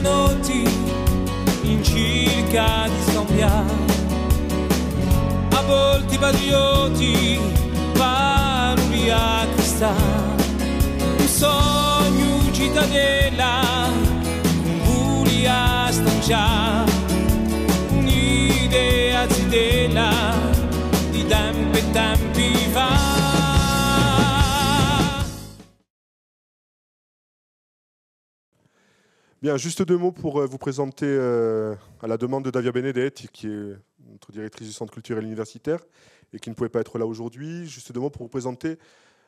notti in cerca di scambiare a volti patrioti valori a cristà un sogno cittadella un buli a stanciare un'idea zitella di tempi e tempi fa. Bien, juste deux mots pour vous présenter à la demande de Davia Benedetti, qui est notre directrice du Centre culturel universitaire et qui ne pouvait pas être là aujourd'hui. Juste deux mots pour vous présenter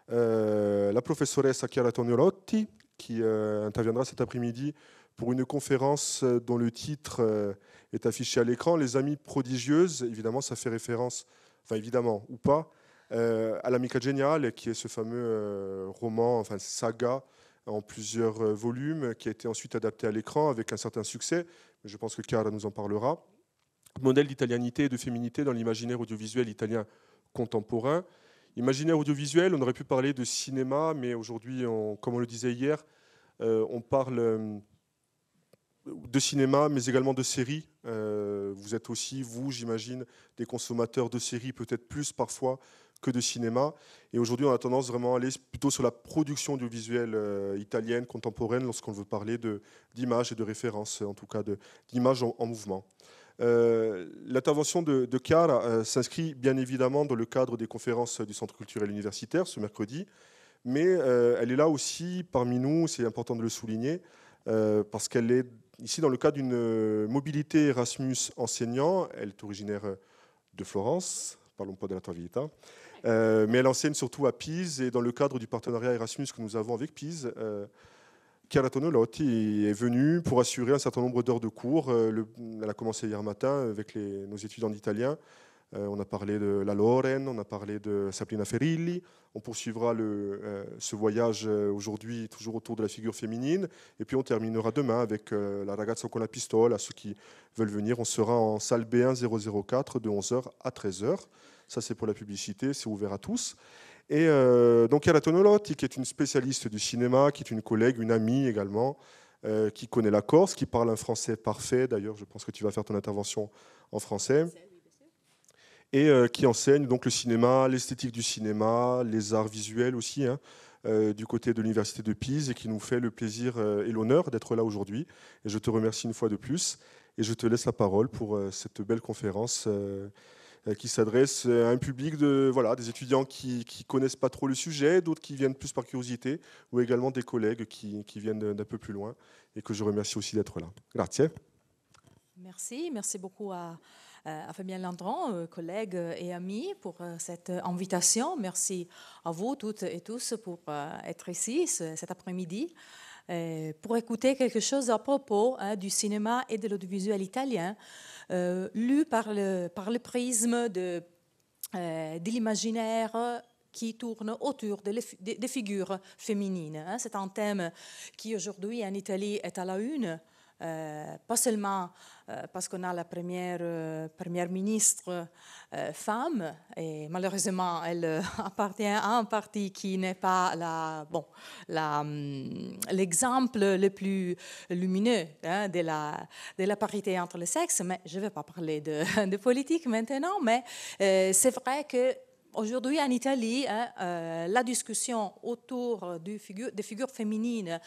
la professoressa Chiara Toniolotti, qui interviendra cet après-midi pour une conférence dont le titre est affiché à l'écran, Les Amies prodigieuses. Évidemment, ça fait référence, enfin évidemment ou pas, à l'Amica Geniale, qui est ce fameux roman, enfin saga, en plusieurs volumes, qui a été ensuite adapté à l'écran avec un certain succès. Je pense que Chiara nous en parlera. Modèle d'italianité et de féminité dans l'imaginaire audiovisuel italien contemporain. Imaginaire audiovisuel, on aurait pu parler de cinéma, mais aujourd'hui, comme on le disait hier, on parle de cinéma, mais également de séries. Vous êtes aussi, vous, j'imagine, des consommateurs de séries, peut-être plus parfois que de cinéma. Et aujourd'hui, on a tendance vraiment à aller plutôt sur la production audiovisuelle italienne, contemporaine, lorsqu'on veut parler d'images et de références, en tout cas d'images en mouvement. L'intervention de Chiara s'inscrit bien évidemment dans le cadre des conférences du Centre culturel universitaire ce mercredi, mais elle est là aussi parmi nous, c'est important de le souligner, parce qu'elle est ici dans le cadre d'une mobilité Erasmus enseignant. Elle est originaire de Florence, parlons pas de la tua vita, mais elle enseigne surtout à Pise, et dans le cadre du partenariat Erasmus que nous avons avec Pise, Chiara Toniolotti est venue pour assurer un certain nombre d'heures de cours. Elle a commencé hier matin avec nos étudiants d'italien. On a parlé de la Loren, on a parlé de Sabrina Ferilli. On poursuivra ce voyage aujourd'hui toujours autour de la figure féminine. Et puis on terminera demain avec la Ragazza con la pistola. Ceux qui veulent venir, on sera en salle B1 004 de 11h à 13h. Ça, c'est pour la publicité, c'est ouvert à tous. Et donc Chiara Toniolotti, qui est une spécialiste du cinéma, qui est une collègue, une amie également, qui connaît la Corse, qui parle un français parfait. D'ailleurs, je pense que tu vas faire ton intervention en français. Et qui enseigne donc le cinéma, l'esthétique du cinéma, les arts visuels aussi, du côté de l'université de Pise, et qui nous fait le plaisir et l'honneur d'être là aujourd'hui. Et je te remercie une fois de plus. Et je te laisse la parole pour cette belle conférence qui s'adresse à un public des étudiants qui ne connaissent pas trop le sujet, d'autres qui viennent plus par curiosité, ou également des collègues qui viennent d'un peu plus loin, et que je remercie aussi d'être là. Grazie. Merci beaucoup à Fabien Landron, collègue et ami, pour cette invitation. Merci à vous toutes et tous pour être ici cet après-midi, pour écouter quelque chose à propos du cinéma et de l'audiovisuel italien, lu par le prisme de l'imaginaire qui tourne autour des figures féminines. C'est un thème qui aujourd'hui en Italie est à la une, pas seulement parce qu'on a la première ministre femme, et malheureusement elle appartient à un parti qui n'est pas l'exemple le plus lumineux de la parité entre les sexes, mais je ne vais pas parler de politique maintenant, mais c'est vrai que aujourd'hui, en Italie, la discussion autour des figures féminines,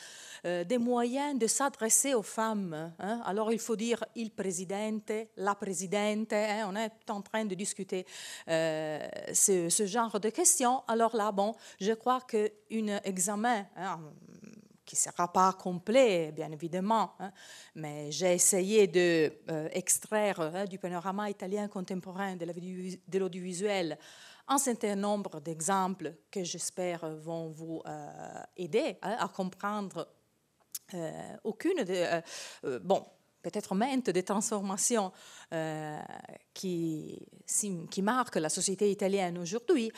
des moyens de s'adresser aux femmes. Alors, il faut dire il presidente, la présidente. On est en train de discuter ce genre de questions. Alors là, je crois qu'un examen qui ne sera pas complet, bien évidemment, mais j'ai essayé d'extraire du panorama italien contemporain de l'audiovisuel un certain nombre d'exemples que j'espère vont vous aider à comprendre peut-être maintes des transformations qui marquent la société italienne aujourd'hui.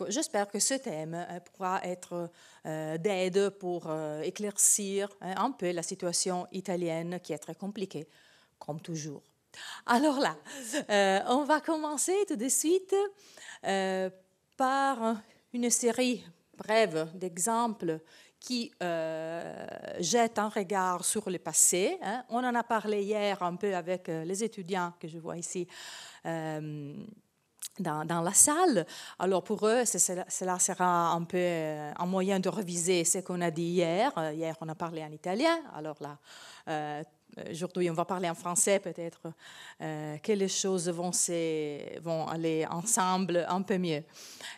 J'espère que ce thème pourra être d'aide pour éclaircir un peu la situation italienne qui est très compliquée, comme toujours. Alors là, on va commencer tout de suite par une série brève d'exemples qui jette un regard sur le passé. On en a parlé hier un peu avec les étudiants que je vois ici dans la salle. Alors pour eux, cela sera un peu un moyen de reviser ce qu'on a dit hier. Hier, on a parlé en italien. Alors là, aujourd'hui, on va parler en français. Peut-être que les choses vont aller ensemble un peu mieux.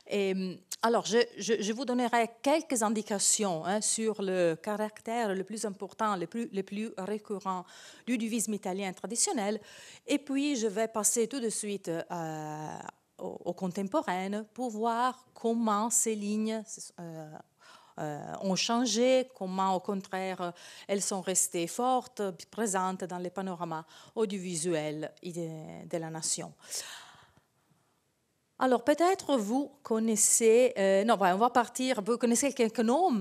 Et, alors, je vous donnerai quelques indications sur le caractère le plus important, le plus récurrent du divisme italien traditionnel. Et puis, je vais passer tout de suite aux contemporaines pour voir comment ces lignes ont changé, comment au contraire elles sont restées fortes, présentes dans les panoramas audiovisuels de la nation. Alors peut-être vous connaissez, on va partir, vous connaissez quelques noms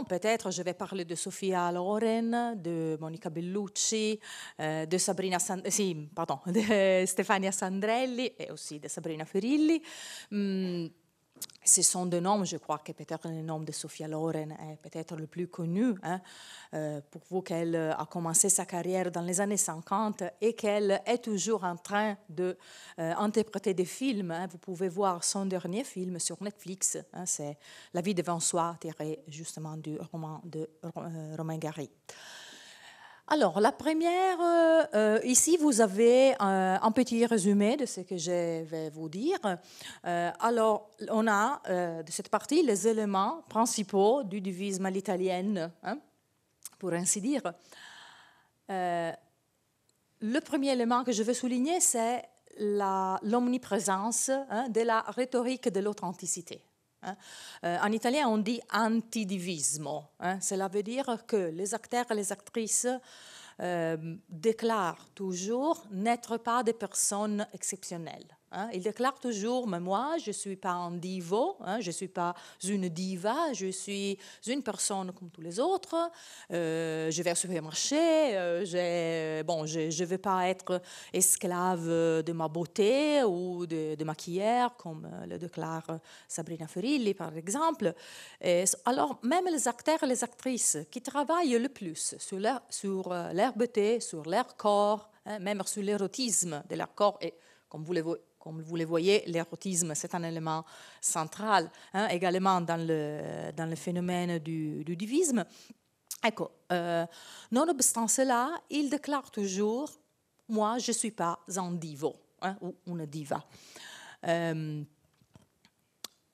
peut-être, je vais parler de Sofia Loren, de Monica Bellucci, de Stefania Sandrelli et aussi de Sabrina Ferilli. Ce sont des noms, je crois que peut-être le nom de Sofia Loren est peut-être le plus connu pour vous, qu'elle a commencé sa carrière dans les années 50 et qu'elle est toujours en train d'interpréter des films. Vous pouvez voir son dernier film sur Netflix, c'est La vie devant soi, tiré justement du roman de Romain Gary. Alors, la première, ici, vous avez un petit résumé de ce que je vais vous dire. Alors, on a de cette partie les éléments principaux du divisme à l'italienne, pour ainsi dire. Le premier élément que je veux souligner, c'est l'omniprésence de la rhétorique de l'authenticité. En italien, on dit antidivismo. Cela veut dire que les acteurs et les actrices déclarent toujours n'être pas des personnes exceptionnelles. Ils déclarent toujours, mais moi, je ne suis pas un divo, je ne suis pas une diva, je suis une personne comme tous les autres, je vais au supermarché, je ne veux pas être esclave de ma beauté ou de ma cuillère, comme le déclare Sabrina Ferilli, par exemple. Et alors, même les acteurs et les actrices qui travaillent le plus sur leur beauté, sur leur corps, même sur l'érotisme de leur corps, et comme vous le voyez, l'érotisme, c'est un élément central également dans le phénomène du divisme. Ecco, nonobstant cela, il déclare toujours « moi, je ne suis pas un divo ou une diva ».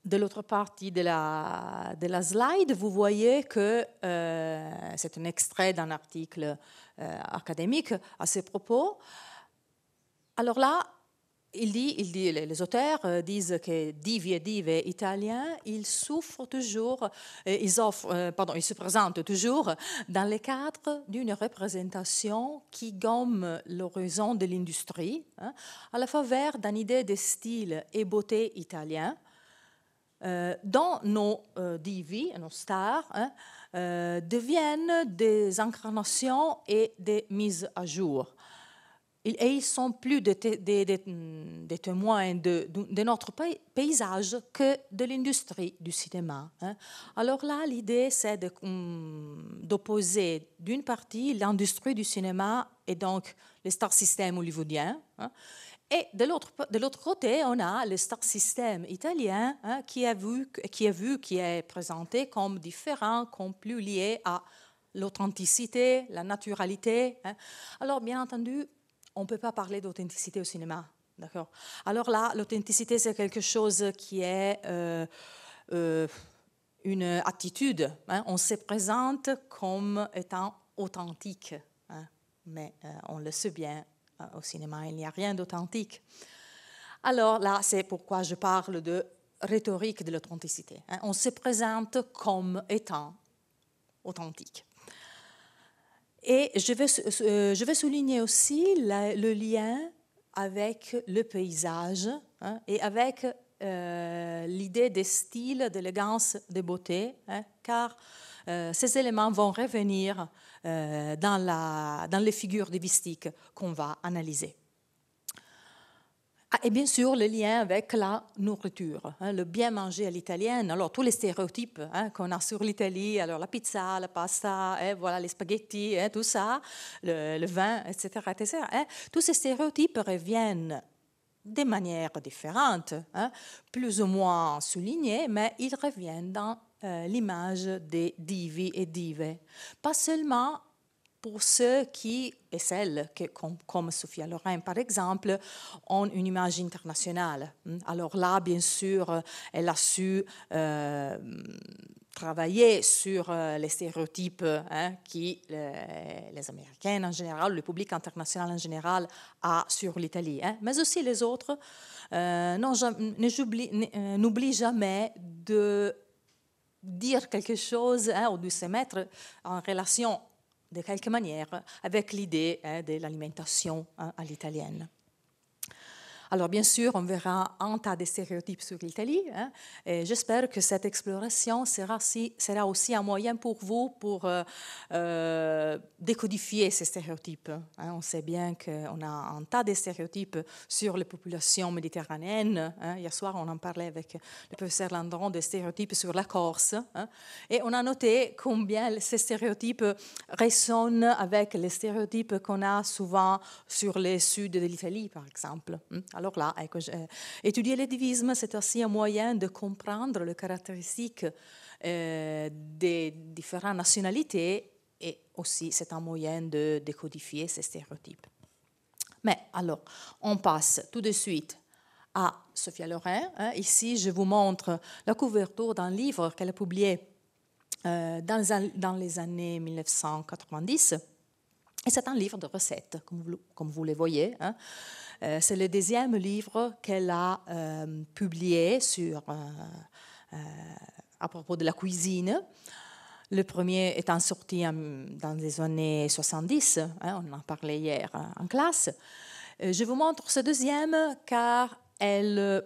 De l'autre partie de la slide, vous voyez que c'est un extrait d'un article académique à ce propos. Alors là, les auteurs disent que divi et dive italiens, ils se présentent toujours dans le cadre d'une représentation qui gomme l'horizon de l'industrie, à la faveur d'une idée de style et beauté italien, dont nos divi, nos stars, deviennent des incarnations et des mises à jour. Et ils sont plus des témoins de notre paysage que de l'industrie du cinéma. Alors là, l'idée, c'est d'opposer d'une partie l'industrie du cinéma et donc le star system hollywoodien. Et de l'autre côté, on a le star system italien qui est présenté comme différent, comme plus lié à l'authenticité, la naturalité. Alors, bien entendu, on ne peut pas parler d'authenticité au cinéma, d'accord? Alors là, l'authenticité, c'est quelque chose qui est une attitude. On se présente comme étant authentique, mais on le sait bien, au cinéma, il n'y a rien d'authentique. Alors là, c'est pourquoi je parle de rhétorique de l'authenticité. On se présente comme étant authentique. Et je vais souligner aussi le lien avec le paysage et avec l'idée de style, d'élégance, de beauté, car ces éléments vont revenir dans les figures divistiques qu'on va analyser. Ah, et bien sûr, le lien avec la nourriture, hein, le bien manger à l'italienne. Alors, tous les stéréotypes qu'on a sur l'Italie, alors la pizza, la pasta, voilà, les spaghettis, tout ça, le vin, etc., etc. Tous ces stéréotypes reviennent de manière différente, plus ou moins soulignés, mais ils reviennent dans l'image des divi et dive. Pas seulement pour ceux qui, et celles qui, comme Sophia Loren par exemple, ont une image internationale. Alors là, bien sûr, elle a su travailler sur les stéréotypes qui les Américains en général, le public international en général a sur l'Italie, mais aussi les autres n'oublient jamais de dire quelque chose ou de se mettre en relation de quelque manière avec l'idée de l'alimentation à l'italienne. Alors bien sûr, on verra un tas de stéréotypes sur l'Italie, et j'espère que cette exploration sera aussi un moyen pour vous pour décodifier ces stéréotypes. On sait bien qu'on a un tas de stéréotypes sur les populations méditerranéennes. Hier soir, on en parlait avec le professeur Landron des stéréotypes sur la Corse, et on a noté combien ces stéréotypes résonnent avec les stéréotypes qu'on a souvent sur le sud de l'Italie, par exemple. Alors là, étudier le divisme, c'est aussi un moyen de comprendre les caractéristiques des différentes nationalités, et aussi c'est un moyen de décodifier ces stéréotypes. Mais alors, on passe tout de suite à Sophia Loren. Ici, je vous montre la couverture d'un livre qu'elle a publié dans les années 1990. Et c'est un livre de recettes, comme vous le voyez. C'est le deuxième livre qu'elle a publié à propos de la cuisine. Le premier étant sorti dans les années 70, on en parlait hier en classe. Je vous montre ce deuxième car elle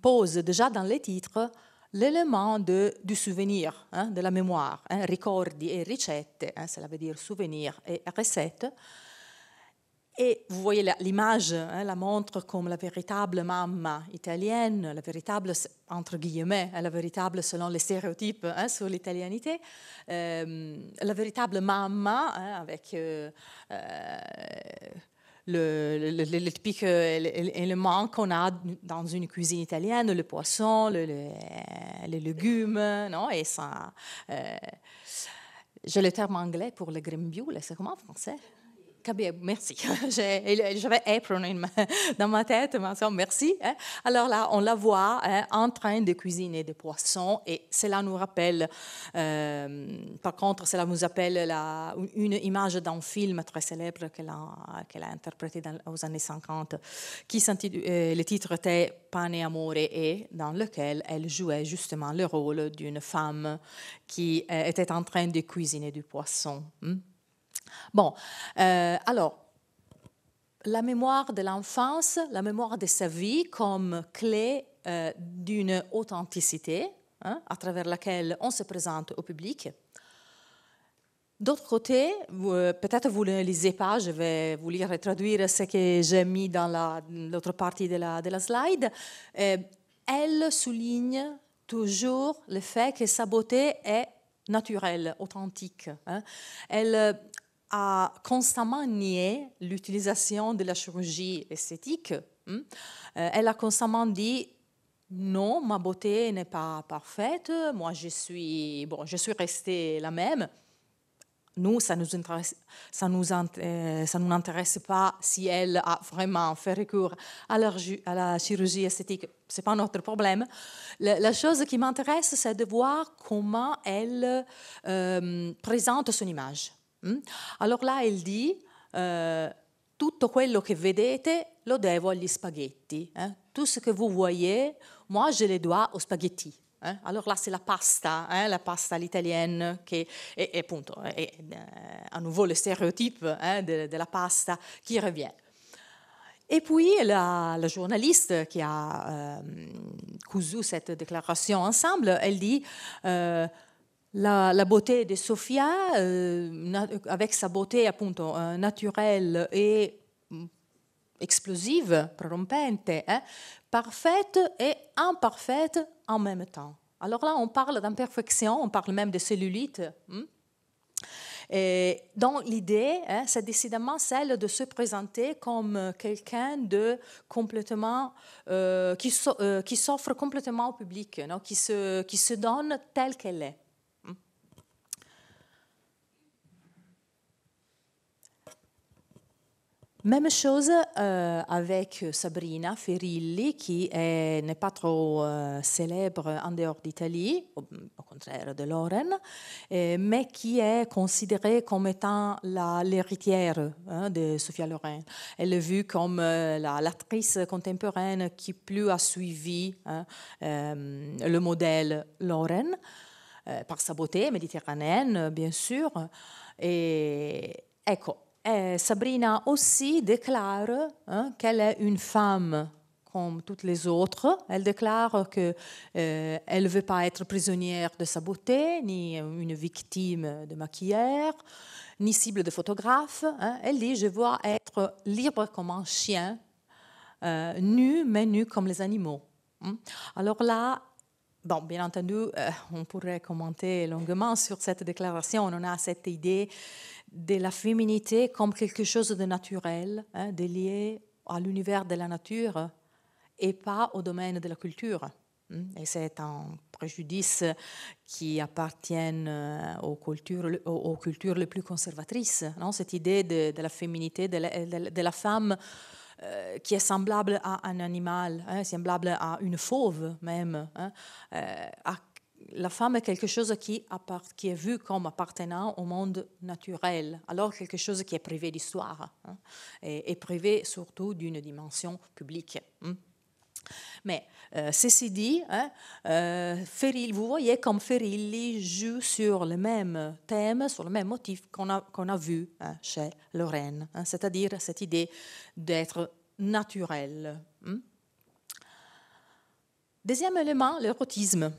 pose déjà dans les titres l'élément du souvenir, de la mémoire, ricordi et ricette, cela veut dire souvenir et recette. Et vous voyez l'image, la montre comme la véritable mamma italienne, la véritable, entre guillemets, la véritable selon les stéréotypes sur l'italianité, la véritable mamma avec le typique élément qu'on a dans une cuisine italienne, le poisson, les légumes, non? Et ça, j'ai le terme anglais pour le grembiule, c'est comment en français? Merci. J'avais apron dans ma tête, merci. Alors là, on la voit en train de cuisiner des poissons et cela nous rappelle, par contre, cela nous rappelle une image d'un film très célèbre qu'elle a interprété aux années 50, le titre était Pane, amore e, dans lequel elle jouait justement le rôle d'une femme qui était en train de cuisiner du poisson. Bon, alors, la mémoire de l'enfance, la mémoire de sa vie comme clé d'une authenticité à travers laquelle on se présente au public. D'autre côté, peut-être vous ne lisez pas, je vais vous lire et traduire ce que j'ai mis dans l'autre partie de la slide. Elle souligne toujours le fait que sa beauté est naturelle, authentique. Elle a constamment nié l'utilisation de la chirurgie esthétique. Elle a constamment dit non, ma beauté n'est pas parfaite, moi je suis restée la même. Nous, ça nous intéresse pas si elle a vraiment fait recours à la chirurgie esthétique. C'est pas notre problème. La chose qui m'intéresse, c'est de voir comment elle présente son image. Alors là, elle dit tutto quello che vedete lo devo agli spaghetti. Tout ce que vous voyez, moi, je le dois aux spaghetti. Alors là, c'est la pasta à l'italienne, qui est appunto, à nouveau le stéréotype de la pasta qui revient. Et puis, la journaliste qui a cousu cette déclaration ensemble, elle dit la beauté de Sophia, avec sa beauté appunto naturelle et explosive, prorompente, parfaite et imparfaite en même temps. Alors là, on parle d'imperfection, on parle même de cellulite. Et donc l'idée, c'est décidément celle de se présenter comme quelqu'un de complètement qui s'offre complètement au public, non? Qui se donne telle qu'elle est. Même chose avec Sabrina Ferilli, qui n'est pas trop célèbre en dehors d'Italie, au contraire de Loren, mais qui est considérée comme étant l'héritière de Sophia Loren. Elle est vue comme l'actrice contemporaine qui plus a suivi le modèle Loren, par sa beauté méditerranéenne, bien sûr. Et ecco. Sabrina aussi déclare qu'elle est une femme comme toutes les autres. Elle déclare qu'elle ne veut pas être prisonnière de sa beauté, ni une victime de maquilleur, ni cible de photographe. Elle dit « Je veux être libre comme un chien, nu, mais nu comme les animaux. » Alors là, bon, bien entendu, on pourrait commenter longuement sur cette déclaration. On a cette idée de la féminité comme quelque chose de naturel, de lié à l'univers de la nature et pas au domaine de la culture. Et c'est un préjudice qui appartient aux cultures les plus conservatrices. Non? Cette idée de la féminité, de la femme qui est semblable à un animal, semblable à une fauve même. La femme est quelque chose qui est vu comme appartenant au monde naturel, alors quelque chose qui est privé d'histoire, et privé surtout d'une dimension publique. Mais ceci dit, vous voyez comme Ferilli joue sur le même thème, sur le même motif qu'on a vu chez Loren, c'est-à-dire cette idée d'être naturel. Deuxième élément, l'érotisme.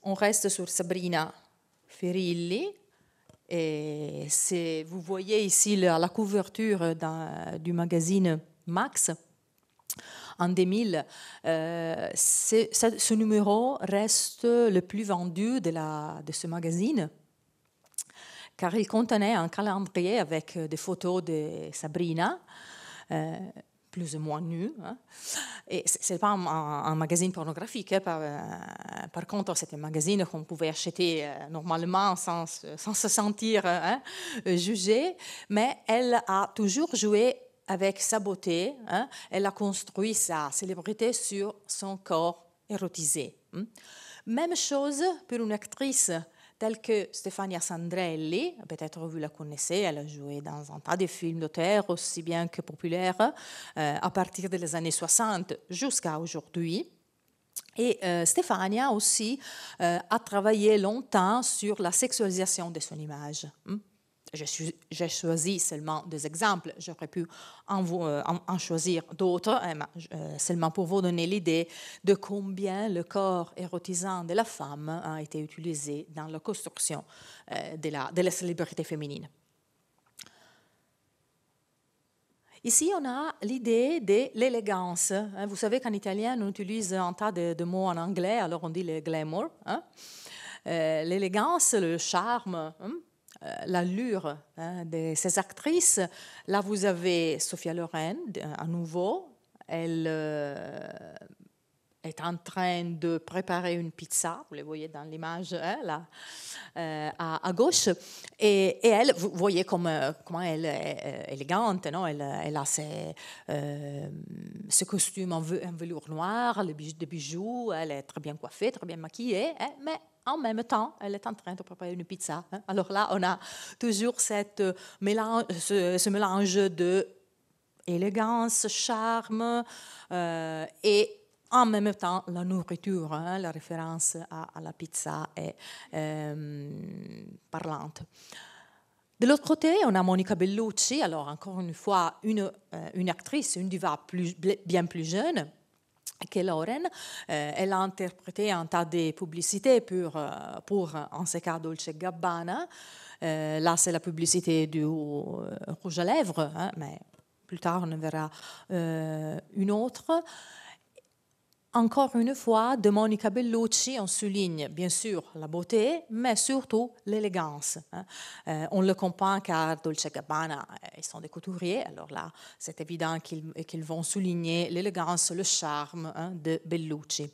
On reste sur Sabrina Ferilli. Et vous voyez ici la couverture du magazine Max. En 2000, ce numéro reste le plus vendu de ce magazine, car il contenait un calendrier avec des photos de Sabrina, plus ou moins nue. Et ce n'est pas un magazine pornographique. Par contre, c'est un magazine qu'on pouvait acheter normalement sans se sentir jugé. Mais elle a toujours joué avec sa beauté. Elle a construit sa célébrité sur son corps érotisé. Même chose pour une actrice telle que Stefania Sandrelli, peut-être vous la connaissez, elle a joué dans un tas de films d'auteur, aussi bien que populaires, à partir des années 60 jusqu'à aujourd'hui. Et Stefania aussi a travaillé longtemps sur la sexualisation de son image. J'ai choisi seulement des exemples, j'aurais pu en choisir d'autres, seulement pour vous donner l'idée de combien le corps érotisant de la femme a été utilisé dans la construction de la célébrité féminine. Ici, on a l'idée de l'élégance. Vous savez qu'en italien, on utilise un tas de mots en anglais, alors on dit le glamour. L'élégance, le charme, l'allure de ces actrices. Là, vous avez Sophia Loren, à nouveau. Elle est en train de préparer une pizza. Vous le voyez dans l'image là, à gauche. Et elle, vous voyez comment elle est élégante. Non? Elle a ce costume en velours noir, des bijoux. Elle est très bien coiffée, très bien maquillée. Mais en même temps, elle est en train de préparer une pizza. Alors là, on a toujours ce mélange de élégance, charme et en même temps la nourriture. La référence à la pizza est parlante. De l'autre côté, on a Monica Bellucci, alors encore une fois une actrice, une diva bien plus jeune que Loren. Elle a interprété un tas de publicités pour en ce cas, Dolce & Gabbana. Là, c'est la publicité du rouge à lèvres, mais Plus tard, on en verra une autre. Encore une fois, de Monica Bellucci, on souligne bien sûr la beauté, mais surtout l'élégance. On le comprend car Dolce & Gabbana, ils sont des couturiers, alors là, c'est évident qu'ils vont souligner l'élégance, le charme de Bellucci.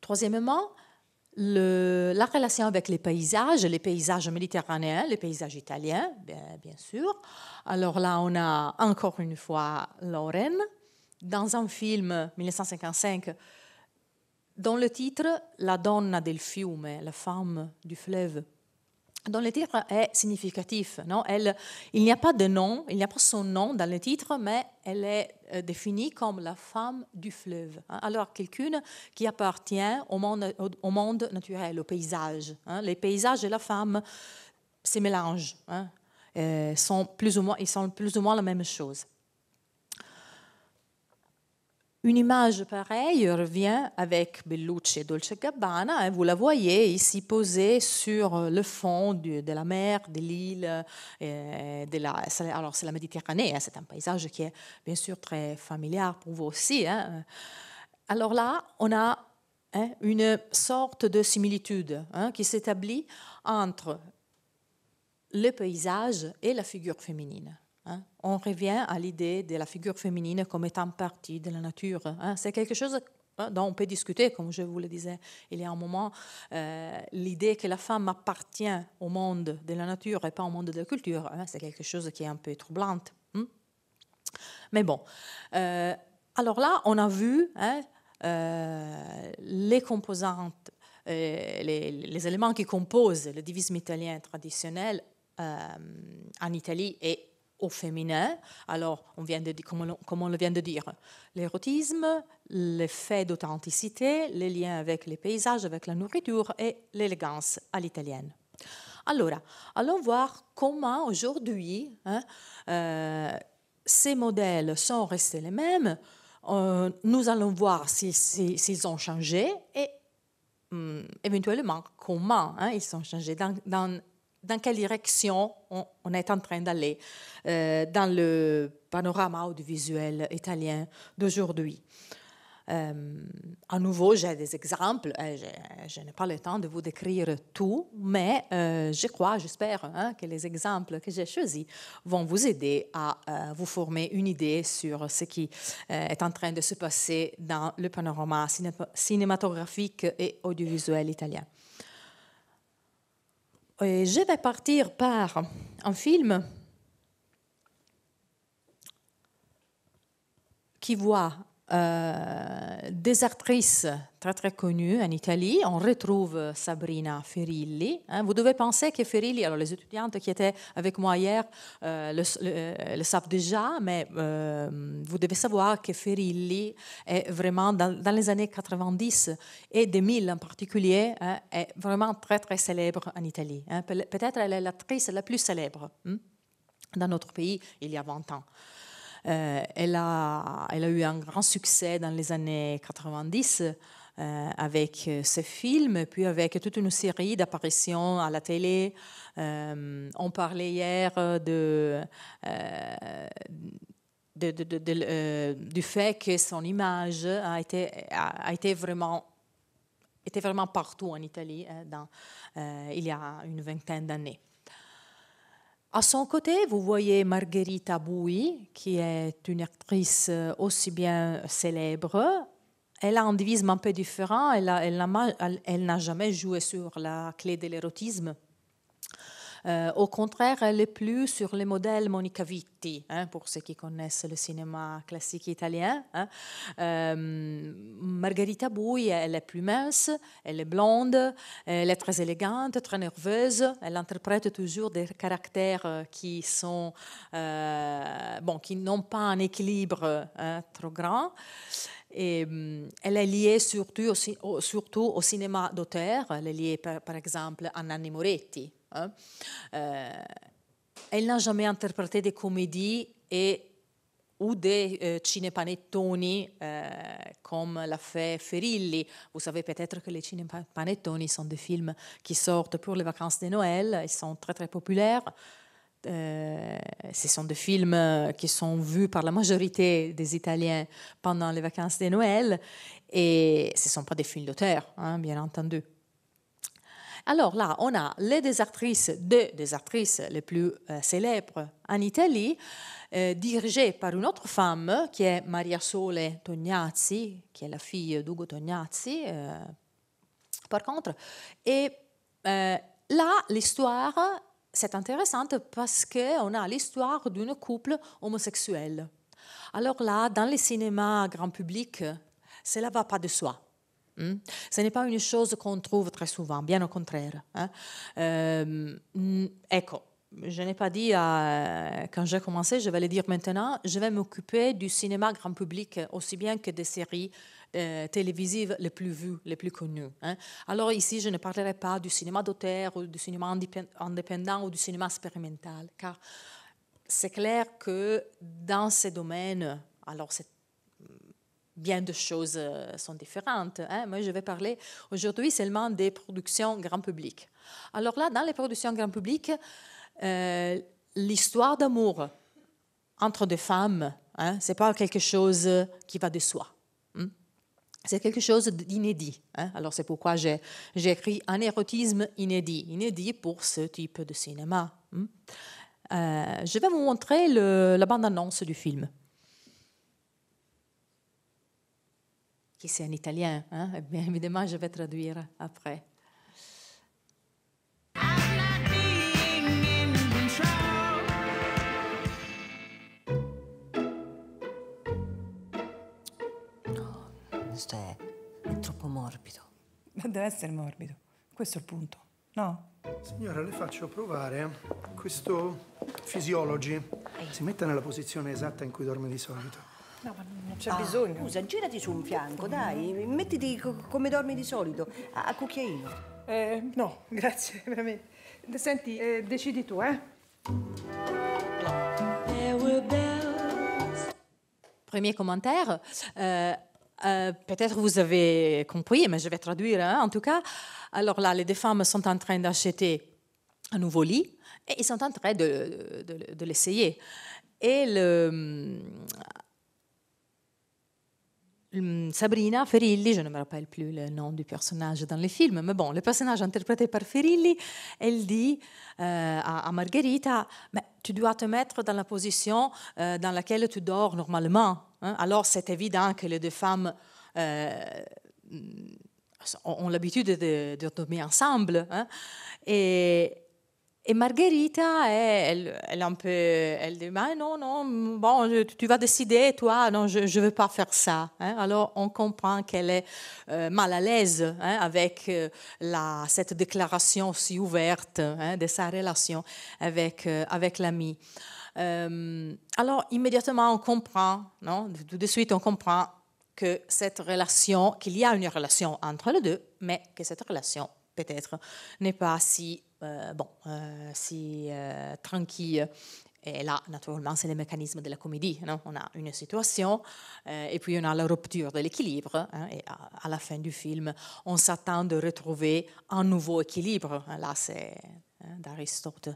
Troisièmement, la relation avec les paysages méditerranéens, les paysages italiens, bien sûr. Alors là, on a encore une fois Lauren, dans un film 1955, dont le titre « La donna del fiume », la femme du fleuve, dont le titre est significatif. Non? Il n'y a pas de nom, il n'y a pas son nom dans le titre, mais elle est définie comme la femme du fleuve. Alors, quelqu'une qui appartient au monde naturel, au paysage. Les paysages et la femme se mélangent. Ils sont plus ou moins la même chose. Une image pareille revient avec Bellucci et Dolce & Gabbana. Vous la voyez ici posée sur le fond de la mer, de l'île. Alors, c'est la Méditerranée. C'est un paysage qui est bien sûr très familier pour vous aussi. Alors là, on a une sorte de similitude qui s'établit entre le paysage et la figure féminine. On revient à l'idée de la figure féminine comme étant partie de la nature. C'est quelque chose dont on peut discuter, comme je vous le disais il y a un moment. L'idée que la femme appartient au monde de la nature et pas au monde de la culture, c'est quelque chose qui est un peu troublante. Mais bon, alors là, on a vu les composantes, les éléments qui composent le divisme italien traditionnel en Italie et au féminin. Alors, comme on le vient de dire, l'érotisme, l'effet d'authenticité, les liens avec les paysages, avec la nourriture et l'élégance à l'italienne. Alors, allons voir comment aujourd'hui ces modèles sont restés les mêmes. Nous allons voir s'ils ont changé et éventuellement comment ils ont changé, dans quelle direction on est en train d'aller dans le panorama audiovisuel italien d'aujourd'hui. À nouveau, j'ai des exemples. Je n'ai pas le temps de vous décrire tout, mais j'espère que les exemples que j'ai choisis vont vous aider à vous former une idée sur ce qui est en train de se passer dans le panorama cinématographique et audiovisuel italien. Et je vais partir par un film qui voit des actrices très très connues en Italie. On retrouve Sabrina Ferilli. Vous devez penser que Ferilli, alors les étudiantes qui étaient avec moi hier le savent déjà, mais vous devez savoir que Ferilli est vraiment dans les années 90 et 2000 en particulier, est vraiment très très célèbre en Italie. Peut-être elle est l'actrice la plus célèbre dans notre pays il y a 20 ans. Elle a eu un grand succès dans les années 90 avec ce film, puis avec toute une série d'apparitions à la télé. On parlait hier du fait que son image était vraiment partout en Italie il y a une vingtaine d'années. À son côté, vous voyez Margherita Bui, qui est une actrice aussi bien célèbre. Elle a un divisme un peu différent. Elle n'a jamais joué sur la clé de l'érotisme. Au contraire, elle est plus sur les modèles Monica Vitti, pour ceux qui connaissent le cinéma classique italien. Margherita Bui, elle est plus mince, elle est blonde, elle est très élégante, très nerveuse. Elle interprète toujours des caractères qui n'ont pas un équilibre trop grand. Et elle est liée surtout au cinéma d'auteur. Elle est liée par exemple à Nanni Moretti. Elle n'a jamais interprété des comédies et ou des cinepanettoni comme l'a fait Ferilli. Vous savez peut-être que les cinepanettoni sont des films qui sortent pour les vacances de Noël. Ils sont très très populaires. Ce sont des films qui sont vus par la majorité des Italiens pendant les vacances de Noël. Et ce ne sont pas des films d'auteur, hein, bien entendu. Alors là, on a deux des actrices les plus célèbres en Italie, dirigées par une autre femme qui est Maria Sole Tognazzi, qui est la fille d'Ugo Tognazzi, par contre. Et là, l'histoire, c'est intéressante parce qu'on a l'histoire d'un couple homosexuel. Alors là, dans les cinémas grand public, cela ne va pas de soi. Ce n'est pas une chose qu'on trouve très souvent, bien au contraire. Ecco, je n'ai pas dit quand j'ai commencé, je vais le dire maintenant, je vais m'occuper du cinéma grand public aussi bien que des séries télévisives les plus vues, les plus connues. Alors ici, je ne parlerai pas du cinéma d'auteur ou du cinéma indépendant ou du cinéma expérimental, car c'est clair que dans ces domaines, alors c'est bien de choses sont différentes. Moi, je vais parler aujourd'hui seulement des productions grand public. Alors là, dans les productions grand public, l'histoire d'amour entre deux femmes, ce n'est pas quelque chose qui va de soi. C'est quelque chose d'inédit. Alors c'est pourquoi j'ai écrit un érotisme inédit pour ce type de cinéma. Je vais vous montrer la bande-annonce du film. Qui c'est en italien, bien évidemment, je vais traduire après. No, questo è troppo morbido. Ma deve essere morbido, questo è il punto, no? Signora, le faccio provare questo Physiology. Si metta nella posizione esatta in cui dorme di solito. No, ma non c'è bisogno. Scusa, girati su un fianco, dai. Mettiti come dormi di solito, a cucchiaino. No, grazie, veramente. Senti, decidi tu, Premier commentaire. Peut-être vous avez compris, mais je vais traduire en tout cas. Alors là, les deux femmes sont en train d'acheter un nouveau lit et ils sont en train de l'essayer. Et Sabrina Ferilli, je ne me rappelle plus le nom du personnage dans le film, mais bon, le personnage interprété par Ferilli, elle dit à Margherita, mais tu dois te mettre dans la position dans laquelle tu dors normalement. Alors c'est évident que les deux femmes ont l'habitude de dormir ensemble. Et Margherita, elle dit, mais non, bon, tu vas décider, toi, non, je ne veux pas faire ça. Alors, on comprend qu'elle est mal à l'aise avec cette déclaration si ouverte de sa relation avec l'ami. Alors, immédiatement, on comprend, non, tout de suite, on comprend que qu'il y a une relation entre les deux, mais que cette relation, peut-être, n'est pas si tranquille. Et là, naturellement, c'est le mécanisme de la comédie. Non? On a une situation et puis on a la rupture de l'équilibre. Et à la fin du film, on s'attend de retrouver un nouveau équilibre. Là, c'est d'Aristote.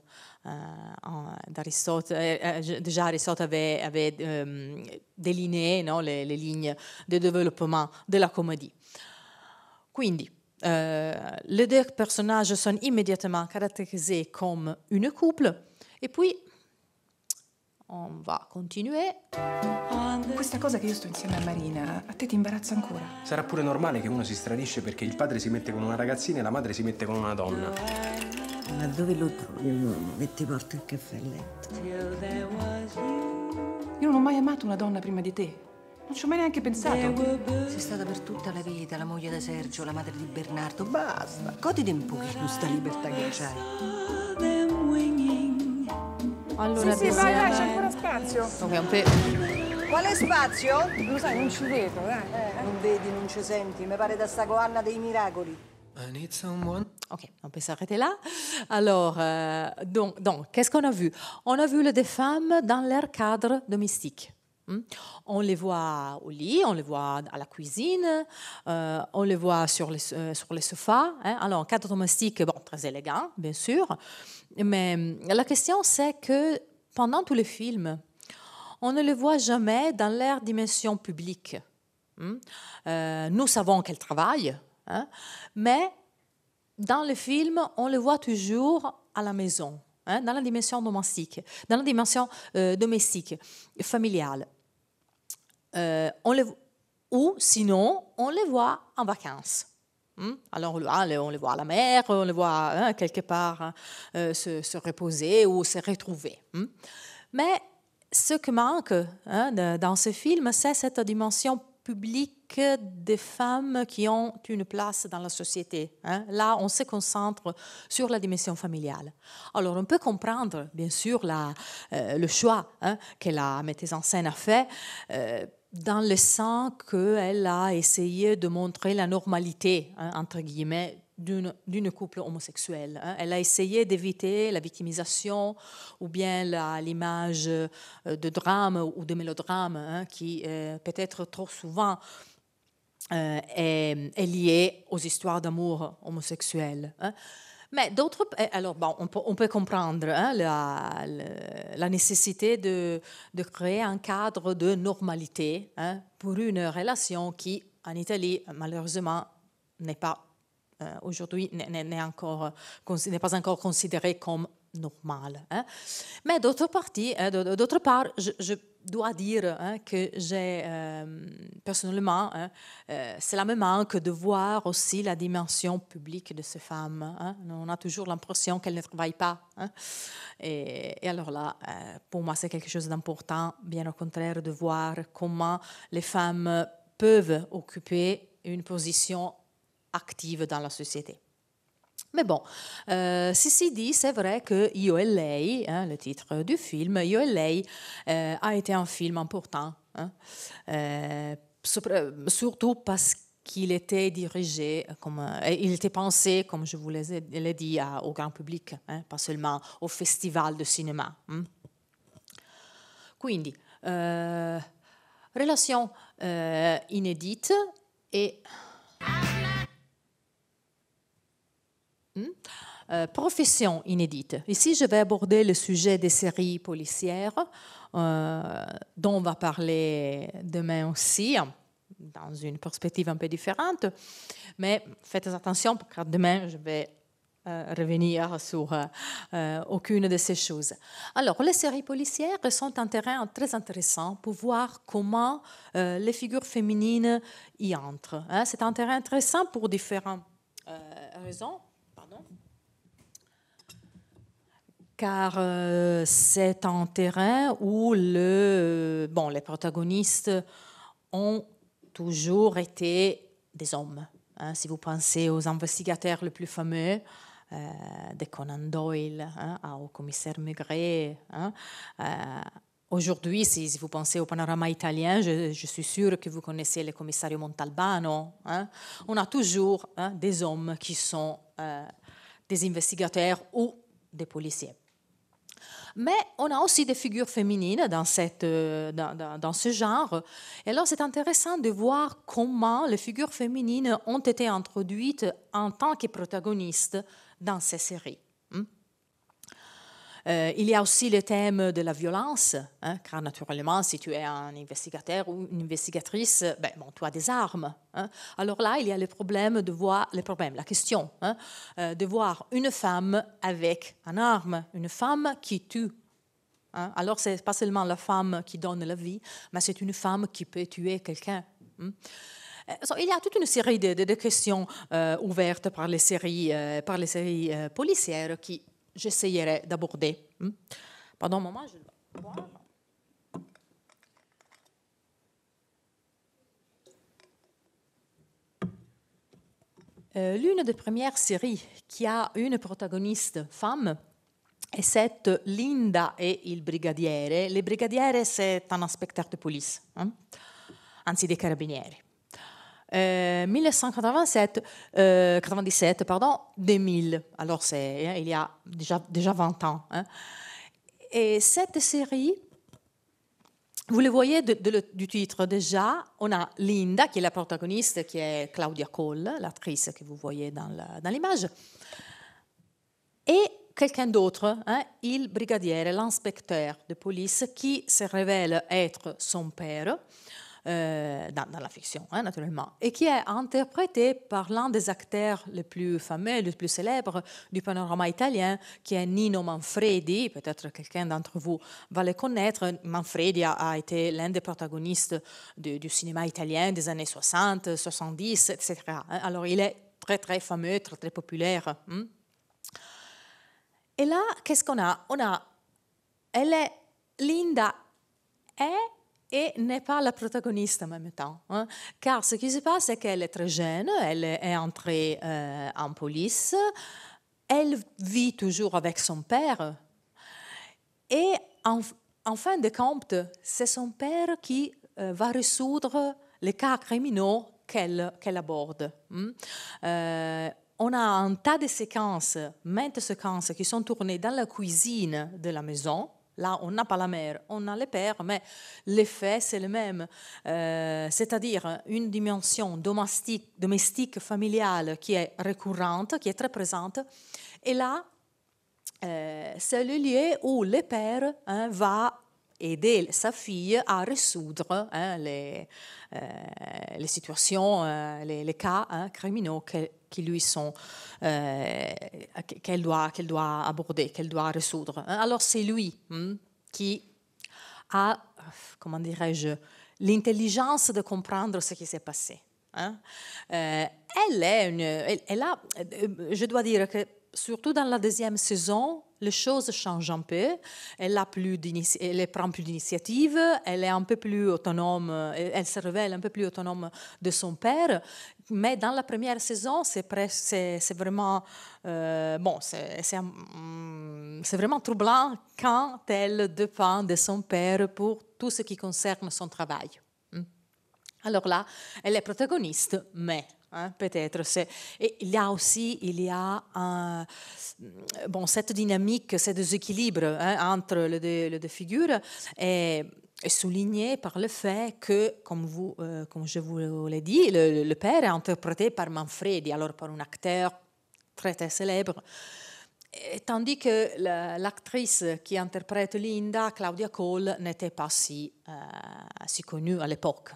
Déjà, Aristote avait delineé les lignes de développement de la comédie. Quindi, les deux personnages sont immédiatement caractérisés comme une couple et puis on va continuer. Questa cosa che io sto insieme a Marina, a te ti imbarazza ancora? Sarà pure normale che uno si stranisce perché il padre si mette con una ragazzina e la madre si mette con una donna. Ma dove lo trovi un uomo che ti porta il caffè a letto? Io non ho mai amato una donna prima di te. Non ci ho mai neanche pensato. Sei stata per tutta la vita la moglie di Sergio, la madre di Bernardo. Basta. Goditi un pochino sta libertà che c'hai. Allora, Sì, vai, c'è ancora spazio. Quale spazio? Lo sai, non ci vedo, Non vedi, non ci senti. Mi pare da sta Coanna dei miracoli. Ok, on peut s'arrêter là. Alors, donc qu'est-ce qu'on a vu? On a vu les deux femmes dans leur cadre domestique. On les voit au lit, on les voit à la cuisine, on les voit sur les sofas. Alors, un cadre domestique, bon, très élégant, bien sûr. Mais la question, c'est que pendant tous les films, on ne les voit jamais dans leur dimension publique. Nous savons qu'elles travaillent, mais dans le film, on les voit toujours à la maison, dans la dimension domestique, familiale. Ou sinon, on les voit en vacances. Alors là, on les voit à la mer, on les voit quelque part se reposer ou se retrouver. Mais ce qui manque dans ce film, c'est cette dimension publique des femmes qui ont une place dans la société. Là, on se concentre sur la dimension familiale. Alors, on peut comprendre, bien sûr, le choix que la metteuse en scène a fait, dans le sens qu'elle a essayé de montrer la normalité, entre guillemets, d'une couple homosexuel. Elle a essayé d'éviter la victimisation ou bien l'image de drame ou de mélodrame qui peut-être trop souvent est liée aux histoires d'amour homosexuels. Mais d'autres, alors bon, on peut comprendre la nécessité de créer un cadre de normalité pour une relation qui, en Italie, malheureusement, n'est pas aujourd'hui n'est pas encore considérée comme normale. Mais d'autre part, je dois dire que j'ai personnellement, cela me manque de voir aussi la dimension publique de ces femmes. On a toujours l'impression qu'elles ne travaillent pas. Et alors là, pour moi, c'est quelque chose d'important, bien au contraire, de voir comment les femmes peuvent occuper une position active dans la société. Mais bon, ceci dit, c'est vrai que Io e lei, le titre du film, Io e lei a été un film important, surtout parce qu'il était dirigé, il était pensé, comme je vous l'ai dit, au grand public, pas seulement au festival de cinéma. Quindi, relation inédite et profession inédite. Ici, je vais aborder le sujet des séries policières, dont on va parler demain aussi, dans une perspective un peu différente. Mais faites attention, car demain, je vais revenir sur aucune de ces choses. Alors, les séries policières sont un terrain très intéressant pour voir comment les figures féminines y entrent. C'est un terrain intéressant pour différentes raisons. Car c'est un terrain où les protagonistes ont toujours été des hommes. Si vous pensez aux investigateurs les plus fameux, de Conan Doyle au commissaire Maigret, aujourd'hui, si vous pensez au panorama italien, je suis sûre que vous connaissez le commissario Montalbano. On a toujours des hommes qui sont des investigateurs ou des policiers. Mais on a aussi des figures féminines dans ce genre. Et alors, c'est intéressant de voir comment les figures féminines ont été introduites en tant que protagonistes dans ces séries. Il y a aussi le thème de la violence, car naturellement, si tu es un investigateur ou une investigatrice, tu as des armes. Alors là, il y a la question de voir une femme avec une arme, une femme qui tue. Alors, ce n'est pas seulement la femme qui donne la vie, mais c'est une femme qui peut tuer quelqu'un. Il y a toute une série de questions ouvertes par les séries policières qui j'essayerai d'aborder. Pendant un moment, je dois boire. L'une des premières séries qui a une protagoniste femme est cette Linda et il brigadiere. Le brigadiere, c'est un inspecteur de police, anzi des carabinieri. 1997, 2000, alors il y a déjà 20 ans. Et cette série vous le voyez du titre déjà, on a Linda, qui est la protagoniste, qui est Claudia Cole, l'actrice que vous voyez dans l'image, et quelqu'un d'autre, il brigadiere, l'inspecteur de police, qui se révèle être son père, dans la fiction, naturellement, et qui est interprété par l'un des acteurs les plus fameux, les plus célèbres du panorama italien, qui est Nino Manfredi. Peut-être quelqu'un d'entre vous va le connaître. Manfredi a été l'un des protagonistes du cinéma italien des années 60, 70, etc. Alors, il est très, très fameux, très, très populaire. Et là, qu'est-ce qu'on a? Linda et n'est pas la protagoniste en même temps. Car ce qui se passe, c'est qu'elle est très jeune, elle est entrée en police, elle vit toujours avec son père, et en fin de compte, c'est son père qui va résoudre les cas criminels qu'elle aborde. On a un tas de séquences, maintes séquences qui sont tournées dans la cuisine de la maison. Là, on n'a pas la mère, on a le père, mais l'effet, c'est le même. C'est-à-dire une dimension domestique, familiale qui est récurrente, qui est très présente. Et là, c'est le lieu où le père va aider sa fille à résoudre les situations, les cas criminels qui lui sont qu'elle doit aborder, qu'elle doit résoudre. Alors c'est lui qui a, comment dirais-je, l'intelligence de comprendre ce qui s'est passé. Je dois dire que surtout dans la deuxième saison, les choses changent un peu. Elle prend plus d'initiative, elle est un peu plus autonome, elle se révèle un peu plus autonome de son père. Mais dans la première saison, c'est vraiment c'est vraiment troublant quand elle dépend de son père pour tout ce qui concerne son travail. Alors là, elle est protagoniste, mais peut-être. Et il y a aussi cette dynamique, ce déséquilibre entre les deux figures est souligné par le fait que, comme je vous l'ai dit, le père est interprété par Manfredi, alors par un acteur très, très célèbre, tandis que l'actrice qui interprète Linda, Claudia Cole, n'était pas si connue à l'époque.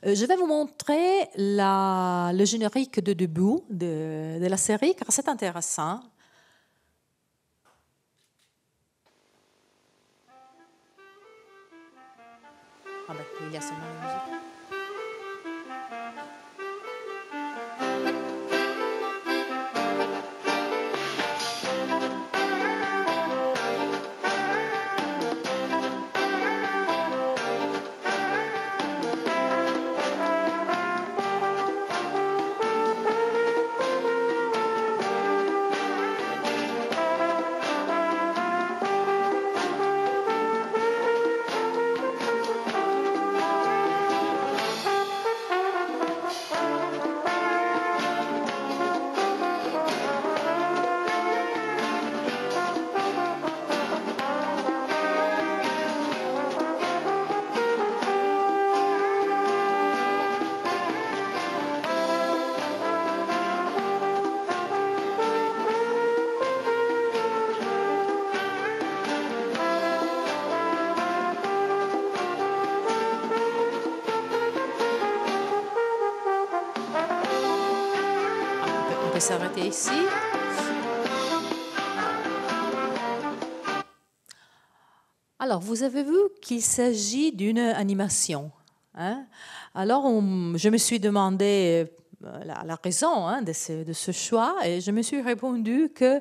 Je vais vous montrer le générique de début de la série, car c'est intéressant. Ah ben, il y a seulement la musique. On peut s'arrêter ici. Alors, vous avez vu qu'il s'agit d'une animation. Alors, je me suis demandé la raison de ce choix et je me suis répondu que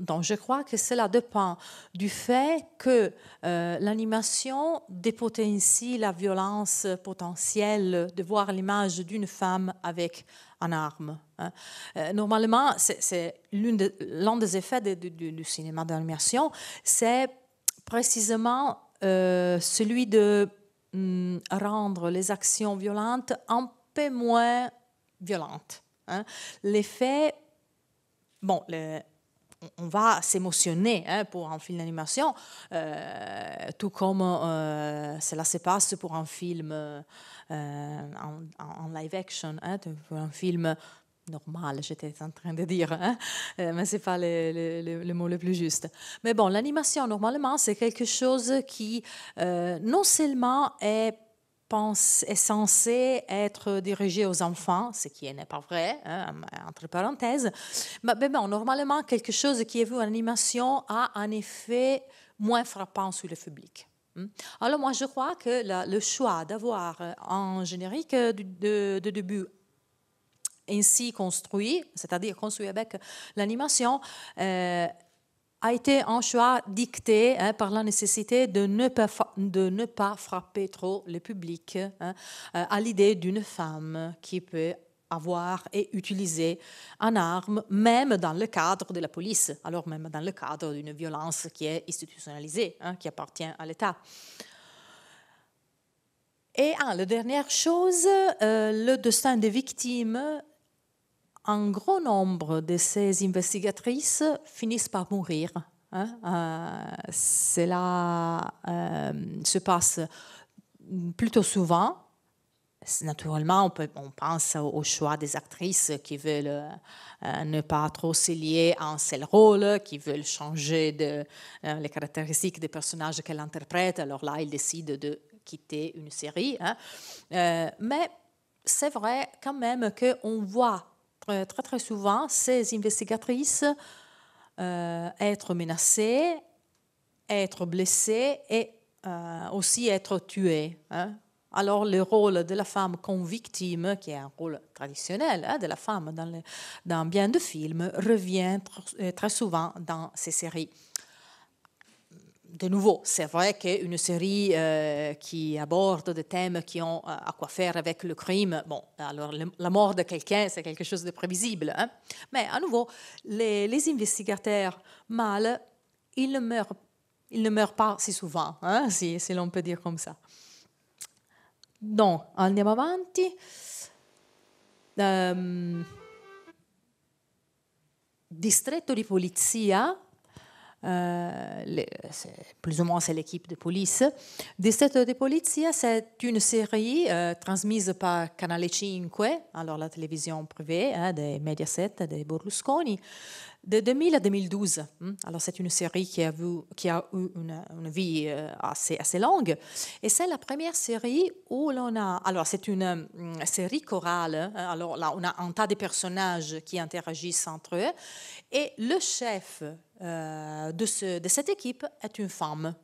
donc je crois que cela dépend du fait que l'animation dépotentie la violence potentielle de voir l'image d'une femme avec une arme. Normalement, c'est l'un des effets du cinéma d'animation, c'est précisément celui de rendre les actions violentes un peu moins violentes. L'effet, on va s'émotionner pour un film d'animation, tout comme cela se passe pour un film en live action, pour un film normal, j'étais en train de dire, mais ce n'est pas le mot le plus juste. Mais bon, l'animation, normalement, c'est quelque chose qui non seulement est censé être dirigé aux enfants, ce qui n'est pas vrai, entre parenthèses, mais bon, normalement, quelque chose qui est vu en animation a un effet moins frappant sur le public. Alors moi, je crois que le choix d'avoir un générique de début ainsi construit, c'est-à-dire construit avec l'animation, a été un choix dicté par la nécessité de ne pas frapper trop le public à l'idée d'une femme qui peut avoir et utiliser une arme, même dans le cadre de la police, alors même dans le cadre d'une violence qui est institutionnalisée, qui appartient à l'État. Et la dernière chose, le destin des victimes. Un grand nombre de ces investigatrices finissent par mourir. Cela se passe plutôt souvent. Naturellement, on pense au choix des actrices qui veulent ne pas trop se lier à un seul rôle, qui veulent changer les caractéristiques des personnages qu'elles interprètent. Alors là, ils décident de quitter une série. Mais c'est vrai quand même qu'on voit très, très souvent ces investigatrices être menacées, être blessées et aussi être tuées. Alors le rôle de la femme comme victime, qui est un rôle traditionnel de la femme dans bien de films, revient très souvent dans ces séries. De nouveau, c'est vrai qu'une série qui aborde des thèmes qui ont à quoi faire avec le crime, bon, alors la mort de quelqu'un, c'est quelque chose de prévisible. Mais à nouveau, les investigateurs mâles, ils ne meurent pas si souvent, si l'on peut dire comme ça. Donc, andiamo avanti. Distretto di polizia. Plus ou moins c'est l'équipe de police. Distretto di Polizia, c'est une série transmise par Canale 5, alors la télévision privée des Mediaset, des Berlusconi, de 2000 à 2012. Alors c'est une série qui a eu une vie assez longue. Et c'est la première série où l'on a... Alors c'est une série chorale. Alors là, on a un tas de personnages qui interagissent entre eux. Et le chef de cette équipe est une femme.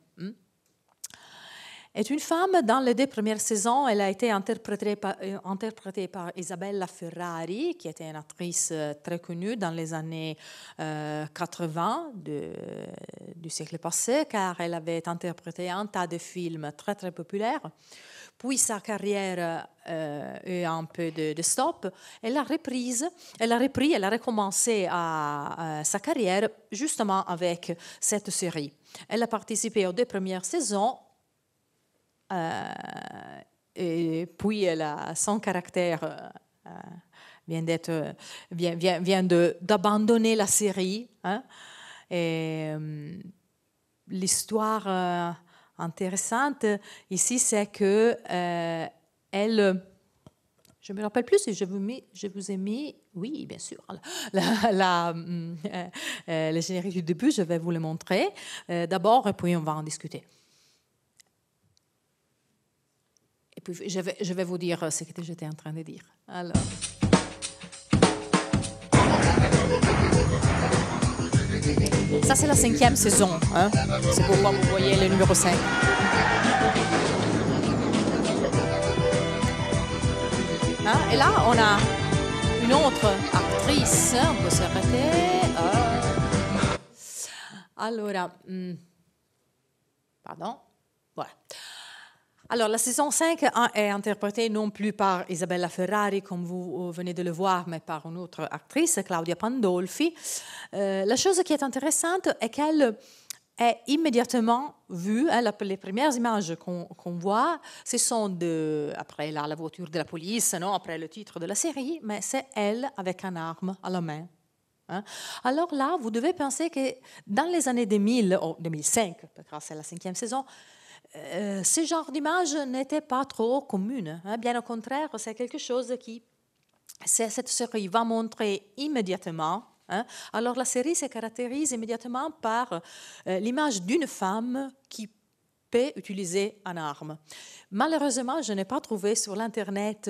Est une femme, dans les 2 premières saisons, elle a été interprétée par Isabella Ferrari, qui était une actrice très connue dans les années 80 du siècle passé, car elle avait interprété un tas de films très, très populaires. Puis sa carrière a eu un peu de stop. Elle a recommencé sa carrière justement avec cette série. Elle a participé aux 2 premières saisons. Et puis son caractère vient d'abandonner la série. Et l'histoire intéressante ici, c'est que elle... Je ne me rappelle plus si je vous ai mis... Oui, bien sûr. Le générique du début, je vais vous le montrer d'abord, et puis on va en discuter. Et puis je vais vous dire ce que j'étais en train de dire. Alors... Ça, c'est la 5e saison. C'est pourquoi vous voyez le numéro 5. Et là, on a une autre actrice. On peut s'arrêter. Alors, pardon. Voilà. Alors, la saison 5 est interprétée non plus par Isabella Ferrari, comme vous venez de le voir, mais par une autre actrice, Claudia Pandolfi. La chose qui est intéressante est qu'elle est immédiatement vue. Les premières images qu'on voit, ce sont après la voiture de la police, non, après le titre de la série, mais c'est elle avec une arme à la main. Hein. Alors là, vous devez penser que dans les années 2000, ou 2005, parce que c'est la 5e saison, ce genre d'image n'était pas trop commune. Hein. Bien au contraire, c'est quelque chose qui, cette série va montrer immédiatement. Hein. Alors la série se caractérise immédiatement par l'image d'une femme qui peut utiliser une arme. Malheureusement, je n'ai pas trouvé sur l'Internet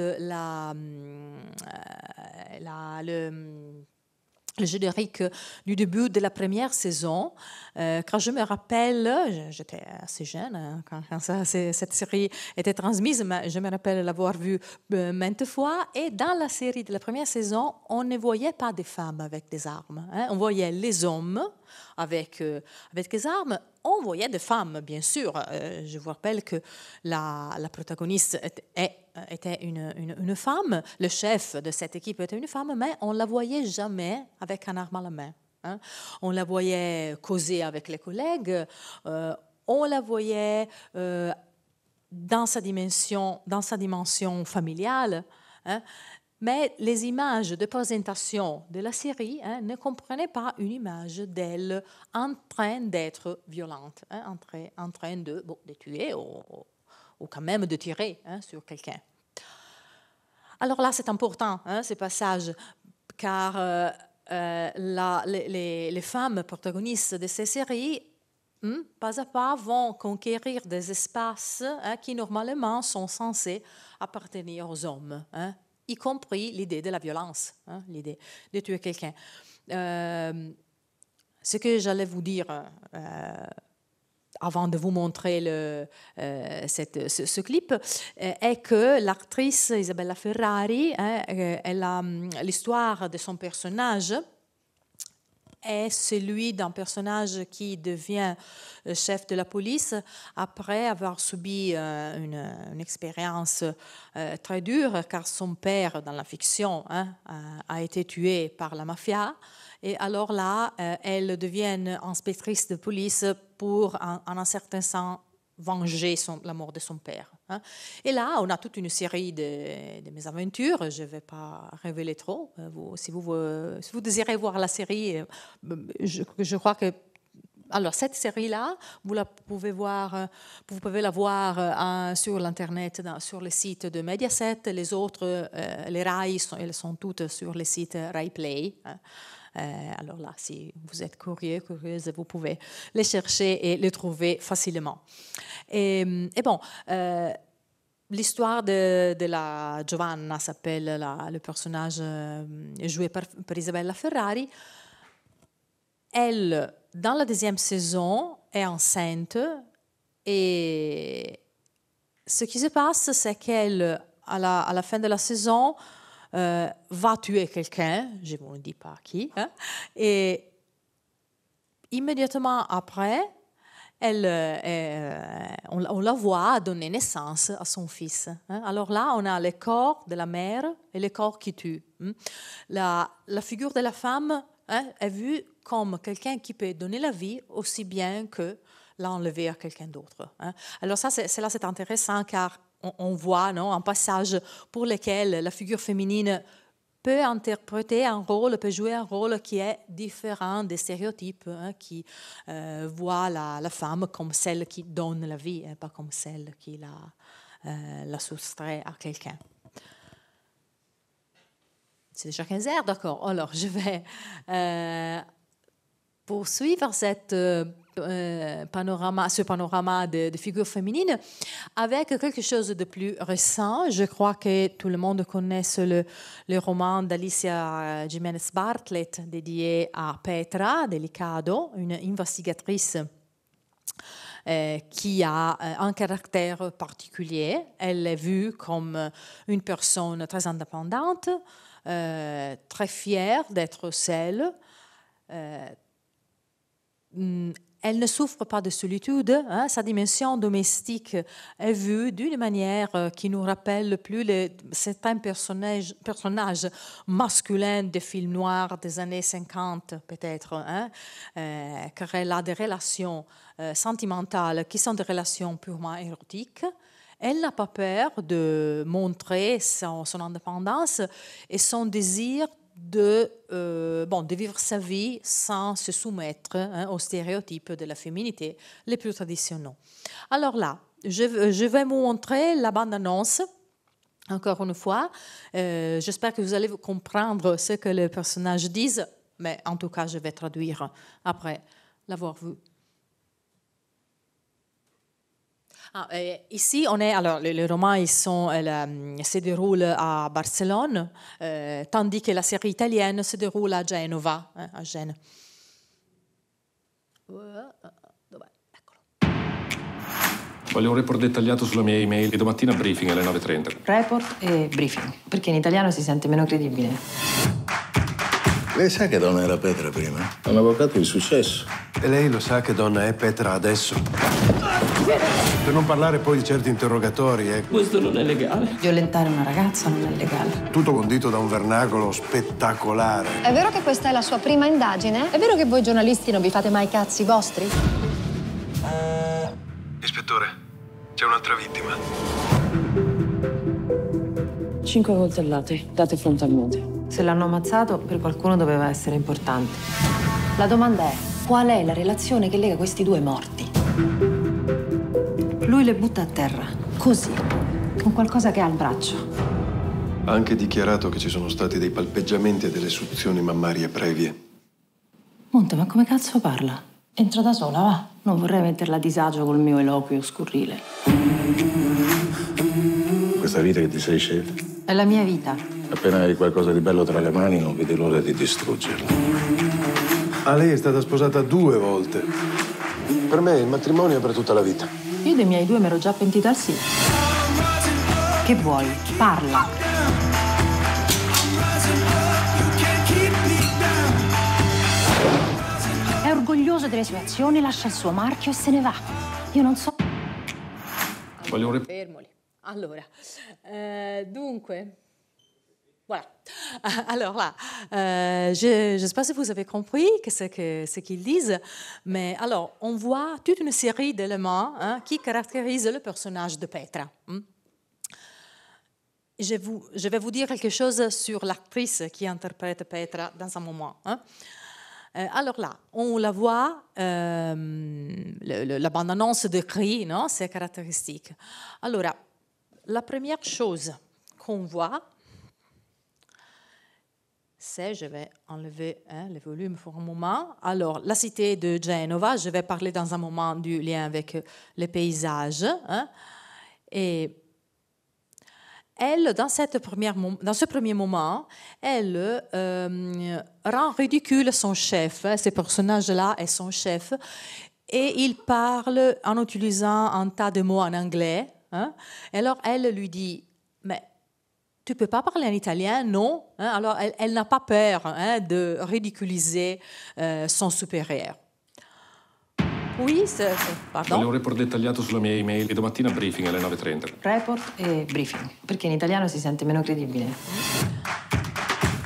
le générique du début de la première saison. Quand je me rappelle, j'étais assez jeune hein, quand cette série était transmise, mais je me rappelle l'avoir vue maintes fois. Et dans la série de la première saison, on ne voyait pas des femmes avec des armes. Hein. On voyait les hommes avec des armes. On voyait des femmes, bien sûr. Je vous rappelle que la protagoniste était une femme. Le chef de cette équipe était une femme, mais on ne la voyait jamais avec un arme à la main. Hein. On la voyait causer avec les collègues. On la voyait dans sa dimension familiale. Hein. Mais les images de présentation de la série ne comprenaient pas une image d'elle en train d'être violente, hein, en train de tuer ou quand même de tirer sur quelqu'un. Alors là, c'est important, ce passage, car les femmes protagonistes de ces séries, pas à pas, vont conquérir des espaces qui normalement sont censés appartenir aux hommes. Y compris l'idée de la violence, l'idée de tuer quelqu'un. Ce que j'allais vous dire avant de vous montrer ce clip est que l'actrice Isabella Ferrari, l'histoire de son personnage est celui d'un personnage qui devient chef de la police après avoir subi une expérience très dure, car son père, dans la fiction, a été tué par la mafia. Et alors là, elle devient inspectrice de police pour, en un certain sens, venger la mort de son père. Et là, on a toute une série de mésaventures. Je ne vais pas révéler trop. Si vous désirez voir la série, je crois que... Alors, cette série-là, vous pouvez la voir sur l'Internet, sur le site de Mediaset. Les autres, les RAI, elles sont toutes sur le site RAI Play. Alors là, si vous êtes curieuse, vous pouvez les chercher et les trouver facilement. Et bon, l'histoire de la Giovanna s'appelle le personnage joué par Isabella Ferrari. Elle, dans la 2e saison, est enceinte et ce qui se passe, c'est qu'elle, à la fin de la saison, va tuer quelqu'un, je ne vous dis pas qui, et immédiatement après, on la voit donner naissance à son fils. Alors là, on a le corps de la mère et le corps qui tue. La figure de la femme est vue comme quelqu'un qui peut donner la vie aussi bien que l'enlever à quelqu'un d'autre. Alors ça, c'est intéressant car on voit un passage pour lequel la figure féminine peut interpréter un rôle, peut jouer un rôle qui est différent des stéréotypes qui voient la femme comme celle qui donne la vie, pas comme celle qui la soustrait à quelqu'un. C'est déjà 15 heures, d'accord. Alors, je vais poursuivre ce panorama de figures féminines avec quelque chose de plus récent. Je crois que tout le monde connaît le roman d'Alicia Jiménez Bartlett dédié à Petra Delicado, une investigatrice qui a un caractère particulier. Elle est vue comme une personne très indépendante, très fière d'être seule. Elle ne souffre pas de solitude. Sa dimension domestique est vue d'une manière qui nous rappelle plus certains personnages masculins des films noirs des années 50, peut-être, car elle a des relations sentimentales qui sont des relations purement érotiques. Elle n'a pas peur de montrer son indépendance et son désir de vivre sa vie sans se soumettre aux stéréotypes de la féminité les plus traditionnels. Alors là, je vais vous montrer la bande-annonce. Encore une fois, j'espère que vous allez comprendre ce que les personnages disent, mais en tout cas, je vais traduire après l'avoir vu. Ici, on est, alors, les romans se déroulent à Barcelone, tandis que la série italienne se déroule à Genova, à Gênes. Dov'è? Eccolo. Voglio un report dettagliato sulla mia email e domattina briefing alle 9:30. Report e briefing, perché in italiano si sente meno credibile. Lei sa che donna era Petra prima? È un avvocato di successo. E lei lo sa che donna è Petra adesso? Per non parlare poi di certi interrogatori, Questo non è legale. Violentare una ragazza non è legale. Tutto condito da un vernacolo spettacolare. È vero che questa è la sua prima indagine? È vero che voi giornalisti non vi fate mai cazzi vostri? Ispettore, c'è un'altra vittima. 5 coltellate, date frontalmente. Se l'hanno ammazzato, per qualcuno doveva essere importante. La domanda è, qual è la relazione che lega questi due morti? Lui le butta a terra, Così, con qualcosa che ha al braccio. Ha anche dichiarato che ci sono stati dei palpeggiamenti e delle suzioni mammarie previe. Monte, ma come cazzo parla? Entra da sola, va. Non vorrei metterla a disagio col mio eloquio scurrile. Questa vita che ti sei scelta. È la mia vita. Appena hai qualcosa di bello tra le mani, non vedi l'ora di distruggerla. Ah, lei è stata sposata 2 volte. Per me il matrimonio è per tutta la vita. Io dei miei 2 mi ero già pentita al sì. Che vuoi? Parla. È orgoglioso delle sue azioni, lascia il suo marchio e se ne va. Io non so... Fermoli. Allora, dunque... Voilà. Alors là, je ne sais pas si vous avez compris ce qu'ils disent, mais alors, on voit toute une série d'éléments qui caractérisent le personnage de Petra. Je vais vous dire quelque chose sur l'actrice qui interprète Petra dans un moment. Alors là, on la voit, la bande-annonce décrit ses caractéristiques. Alors, la première chose qu'on voit, je vais enlever le volume pour un moment. Alors, la cité de Genova, je vais parler dans un moment du lien avec les paysages. Et elle, dans ce premier moment, elle rend ridicule son chef. Ce personnage-là est son chef. Et il parle en utilisant un tas de mots en anglais. Et alors, elle lui dit, mais tu ne peux pas parler en italien, non? Alors, elle n'a pas peur de ridiculiser son supérieur. Oui, pardon. Voglio un report dettagliato sulla mia email e domattina briefing alle 9:30. Report e briefing, perché in italiano si sente meno credibile.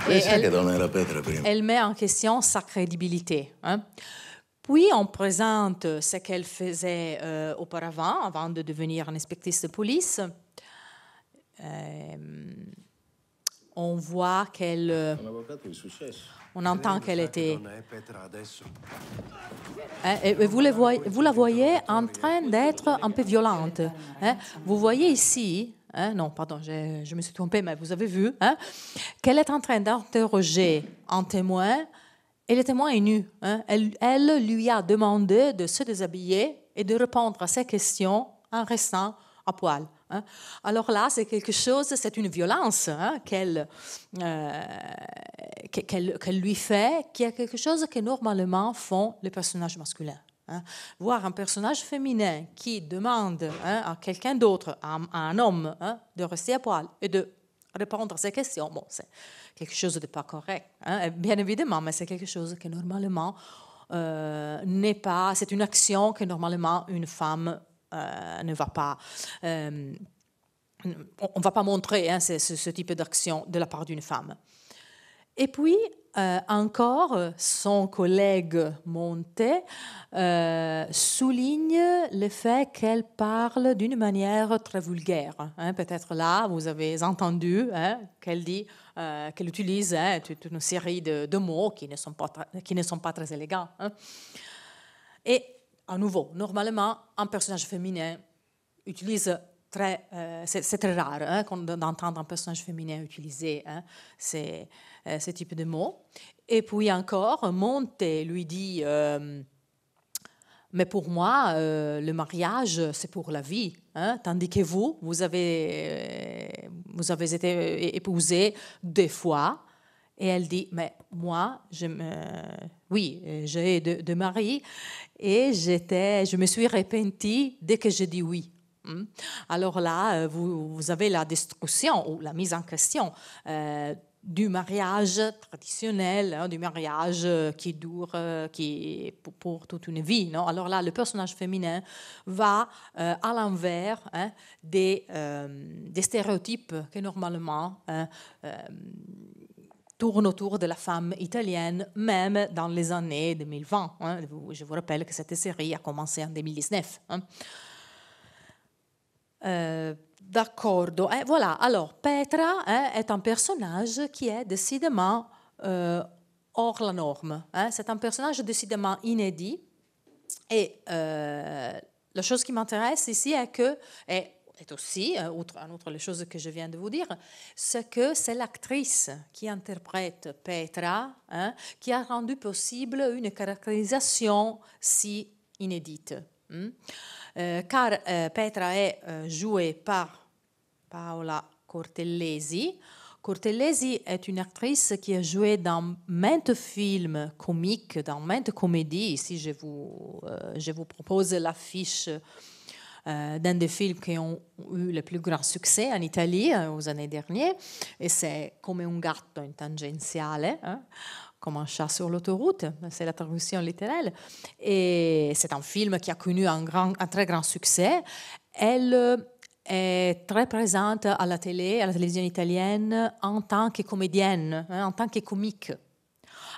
Lei sa che donna era Petra prima? Elle met en question sa crédibilité. Puis, on présente ce qu'elle faisait auparavant, avant de devenir une inspectrice de police. On voit qu'elle... On entend qu'elle était... Et vous la voyez en train d'être un peu violente. Vous voyez ici... non, pardon, je me suis trompée, mais vous avez vu qu'elle est en train d'interroger un témoin et le témoin est nu. Elle lui a demandé de se déshabiller et de répondre à ses questions en restant à poil. Alors là, c'est quelque chose, c'est une violence qu'elle lui fait, qui est quelque chose que normalement font les personnages masculins. Voir un personnage féminin qui demande à quelqu'un d'autre, à un homme, de rester à poil et de répondre à ses questions, bon, c'est quelque chose de pas correct, bien évidemment, mais c'est quelque chose que normalement n'est pas, c'est une action que normalement une femme ne va pas, on ne va pas montrer ce type d'action de la part d'une femme. Et puis, encore, son collègue Monte souligne le fait qu'elle parle d'une manière très vulgaire. Peut-être là, vous avez entendu qu'elle dit qu'elle utilise toute une série de mots qui ne sont pas très élégants. Et à nouveau, normalement, un personnage féminin utilise c'est très rare d'entendre un personnage féminin utiliser ce type de mots. Et puis encore, Monte lui dit mais pour moi, le mariage, c'est pour la vie. Tandis que vous avez été épousée 2 fois. Et elle dit, mais moi, j'ai 2 maris et je me suis repentie dès que j'ai dit oui. Alors là, vous avez la destruction ou la mise en question du mariage traditionnel, du mariage qui dure pour toute une vie. Non? Alors là, le personnage féminin va à l'envers des stéréotypes que normalement tournent autour de la femme italienne, même dans les années 2020. Je vous rappelle que cette série a commencé en 2019. D'accordo. Voilà. Alors, Petra est un personnage qui est décidément hors la norme. C'est un personnage décidément inédit. Et la chose qui m'intéresse ici est que, est aussi, outre les choses que je viens de vous dire, c'est que c'est l'actrice qui interprète Petra qui a rendu possible une caractérisation si inédite. Car Petra est jouée par Paola Cortellesi. Cortellesi est une actrice qui a joué dans maintes films comiques, dans maintes comédies. Ici, je vous propose l'affiche d'un des films qui ont eu le plus grand succès en Italie aux années dernières. Et c'est Come un gatto in tangenziale, comme un chat sur l'autoroute, c'est la traduction littérale. Et c'est un film qui a connu un très grand succès. Elle est très présente à la télévision italienne en tant que comédienne, en tant que comique.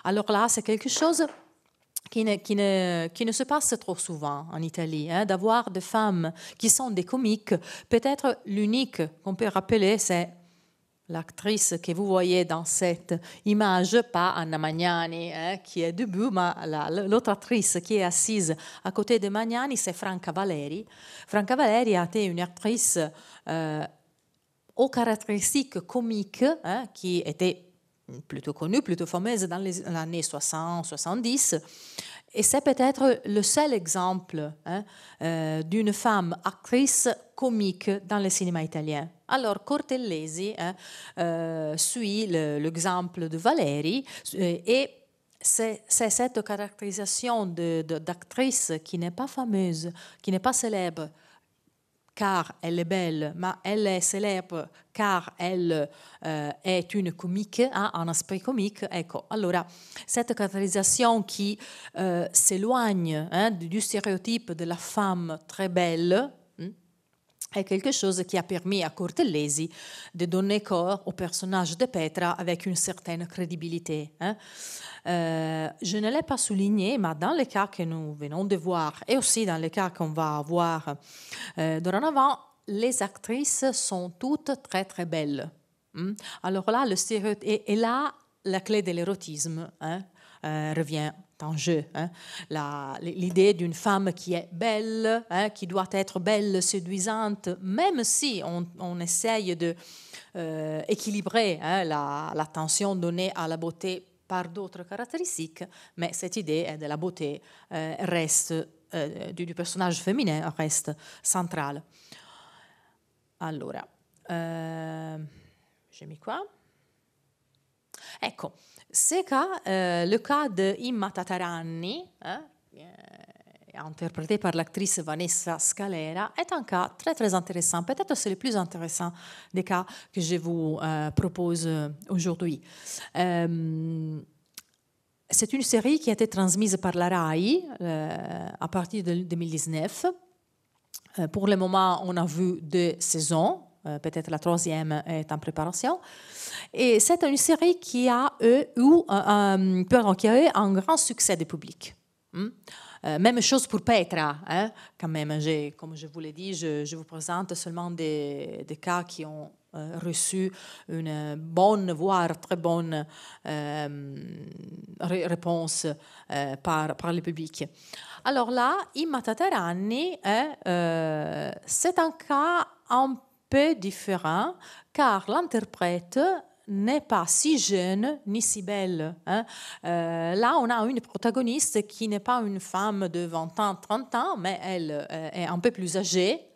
Alors là, c'est quelque chose qui ne se passe trop souvent en Italie, d'avoir des femmes qui sont des comiques. Peut-être l'unique qu'on peut rappeler, c'est l'actrice que vous voyez dans cette image, pas Anna Magnani qui est debout, mais l'autre actrice qui est assise à côté de Magnani, c'est Franca Valeri. Franca Valeri a été une actrice aux caractéristiques comiques qui était plutôt connue, plutôt fameuse dans les années 60-70. Et c'est peut-être le seul exemple d'une femme actrice comique dans le cinéma italien. Alors, Cortellesi suit l'exemple de Valeri et c'est cette caractérisation d'actrice qui n'est pas fameuse, qui n'est pas célèbre, car elle est belle, mais elle est célèbre car elle est une comique, un esprit comique. Ecco, allora, cette caractérisation qui s'éloigne du stéréotype de la femme très belle est quelque chose qui a permis à Cortellesi de donner corps au personnage de Petra avec une certaine crédibilité. Je ne l'ai pas souligné, mais dans les cas que nous venons de voir et aussi dans les cas qu'on va voir dorénavant, les actrices sont toutes très très belles. Alors là, le stéréotype, et là, la clé de l'érotisme revient en jeu. L'idée d'une femme qui est belle, qui doit être belle, séduisante, même si on essaye d'équilibrer la tension donnée à la beauté par d'autres caractéristiques, mais cette idée de la beauté reste, du personnage féminin reste centrale. Allora, j'ai mis quoi? Ecco, le cas de Imma Tataranni, interprété par l'actrice Vanessa Scalera, est un cas très très intéressant. Peut-être c'est le plus intéressant des cas que je vous propose aujourd'hui. C'est une série qui a été transmise par la RAI à partir de 2019. Pour le moment, on a vu 2 saisons. Peut-être la 3e est en préparation. Et c'est une série qui a eu un grand succès du public. Même chose pour Petra. Quand même, comme je vous l'ai dit, je vous présente seulement des cas qui ont reçu une bonne, voire très bonne réponse par le public. Alors là, Imma Tatarani, c'est un cas un peu différent, car l'interprète n'est pas si jeune ni si belle. Là, on a une protagoniste qui n'est pas une femme de 20 ans, 30 ans, mais elle est un peu plus âgée.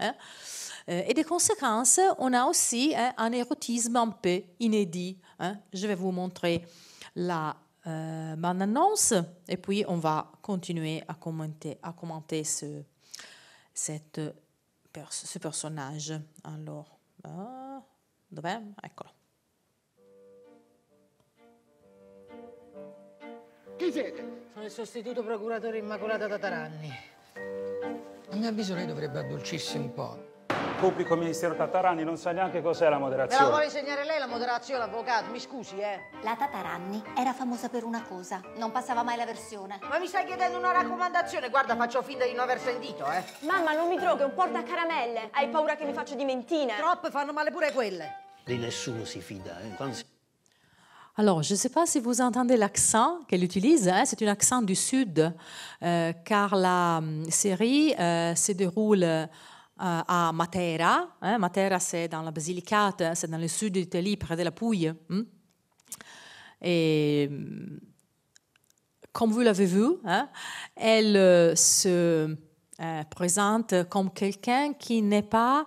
Et des conséquences, on a aussi un érotisme un peu inédit. Je vais vous montrer la bande-annonce et puis on va continuer à commenter ce personnage. Alors, dov'è? Eccolo. Chi siete? Sono il sostituto procuratore Immacolata Tatarani. A mio avviso lei dovrebbe addolcirsi un po'. Pubblico ministero Tatarani non sa neanche cos'è la Me moderazione. la vuole insegnare lei la moderazione, avvocato? Mi scusi, La Tatarani era famosa per una cosa, non passava mai la versione. Ma mi stai chiedendo una raccomandazione? Guarda, faccio finta di non aver sentito, Mamma, non mi droghi, è un portacaramelle. Hai paura che mi faccio di mentina? Troppe fanno male pure quelle. Di nessuno si fida, Alors, je ne sais pas si vous entendez l'accent qu'elle utilise, c'est un accent du Sud, car la série se déroule à Matera. Matera, c'est dans la Basilicate, c'est dans le sud d'Italie, près de la Pouille. Et comme vous l'avez vu, elle se présente comme quelqu'un qui n'est pas...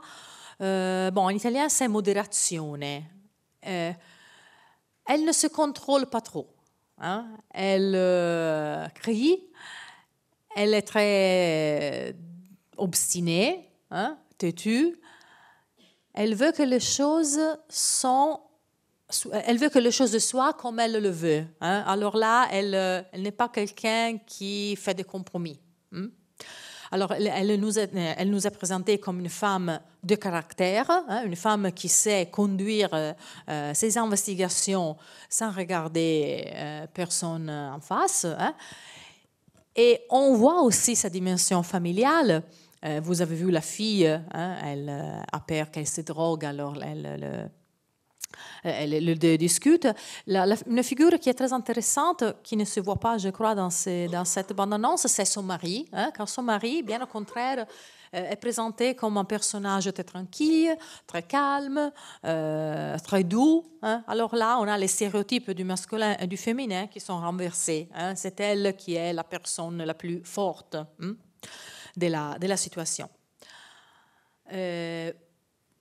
en italien, c'est moderazione. Elle ne se contrôle pas trop. Elle crie, elle est très obstinée, têtue. Elle veut que les choses soient comme elle le veut. Alors là, elle n'est pas quelqu'un qui fait des compromis. Alors, elle nous a présenté comme une femme de caractère, une femme qui sait conduire ses investigations sans regarder personne en face. Et on voit aussi sa dimension familiale. Vous avez vu la fille, elle a peur qu'elle se drogue, alors elle le discute. Une figure qui est très intéressante, qui ne se voit pas, je crois, dans cette bande-annonce, c'est son mari. Car son mari, bien au contraire, est présenté comme un personnage très tranquille, très calme, très doux. Alors là, on a les stéréotypes du masculin et du féminin qui sont renversés. C'est elle qui est la personne la plus forte de la situation.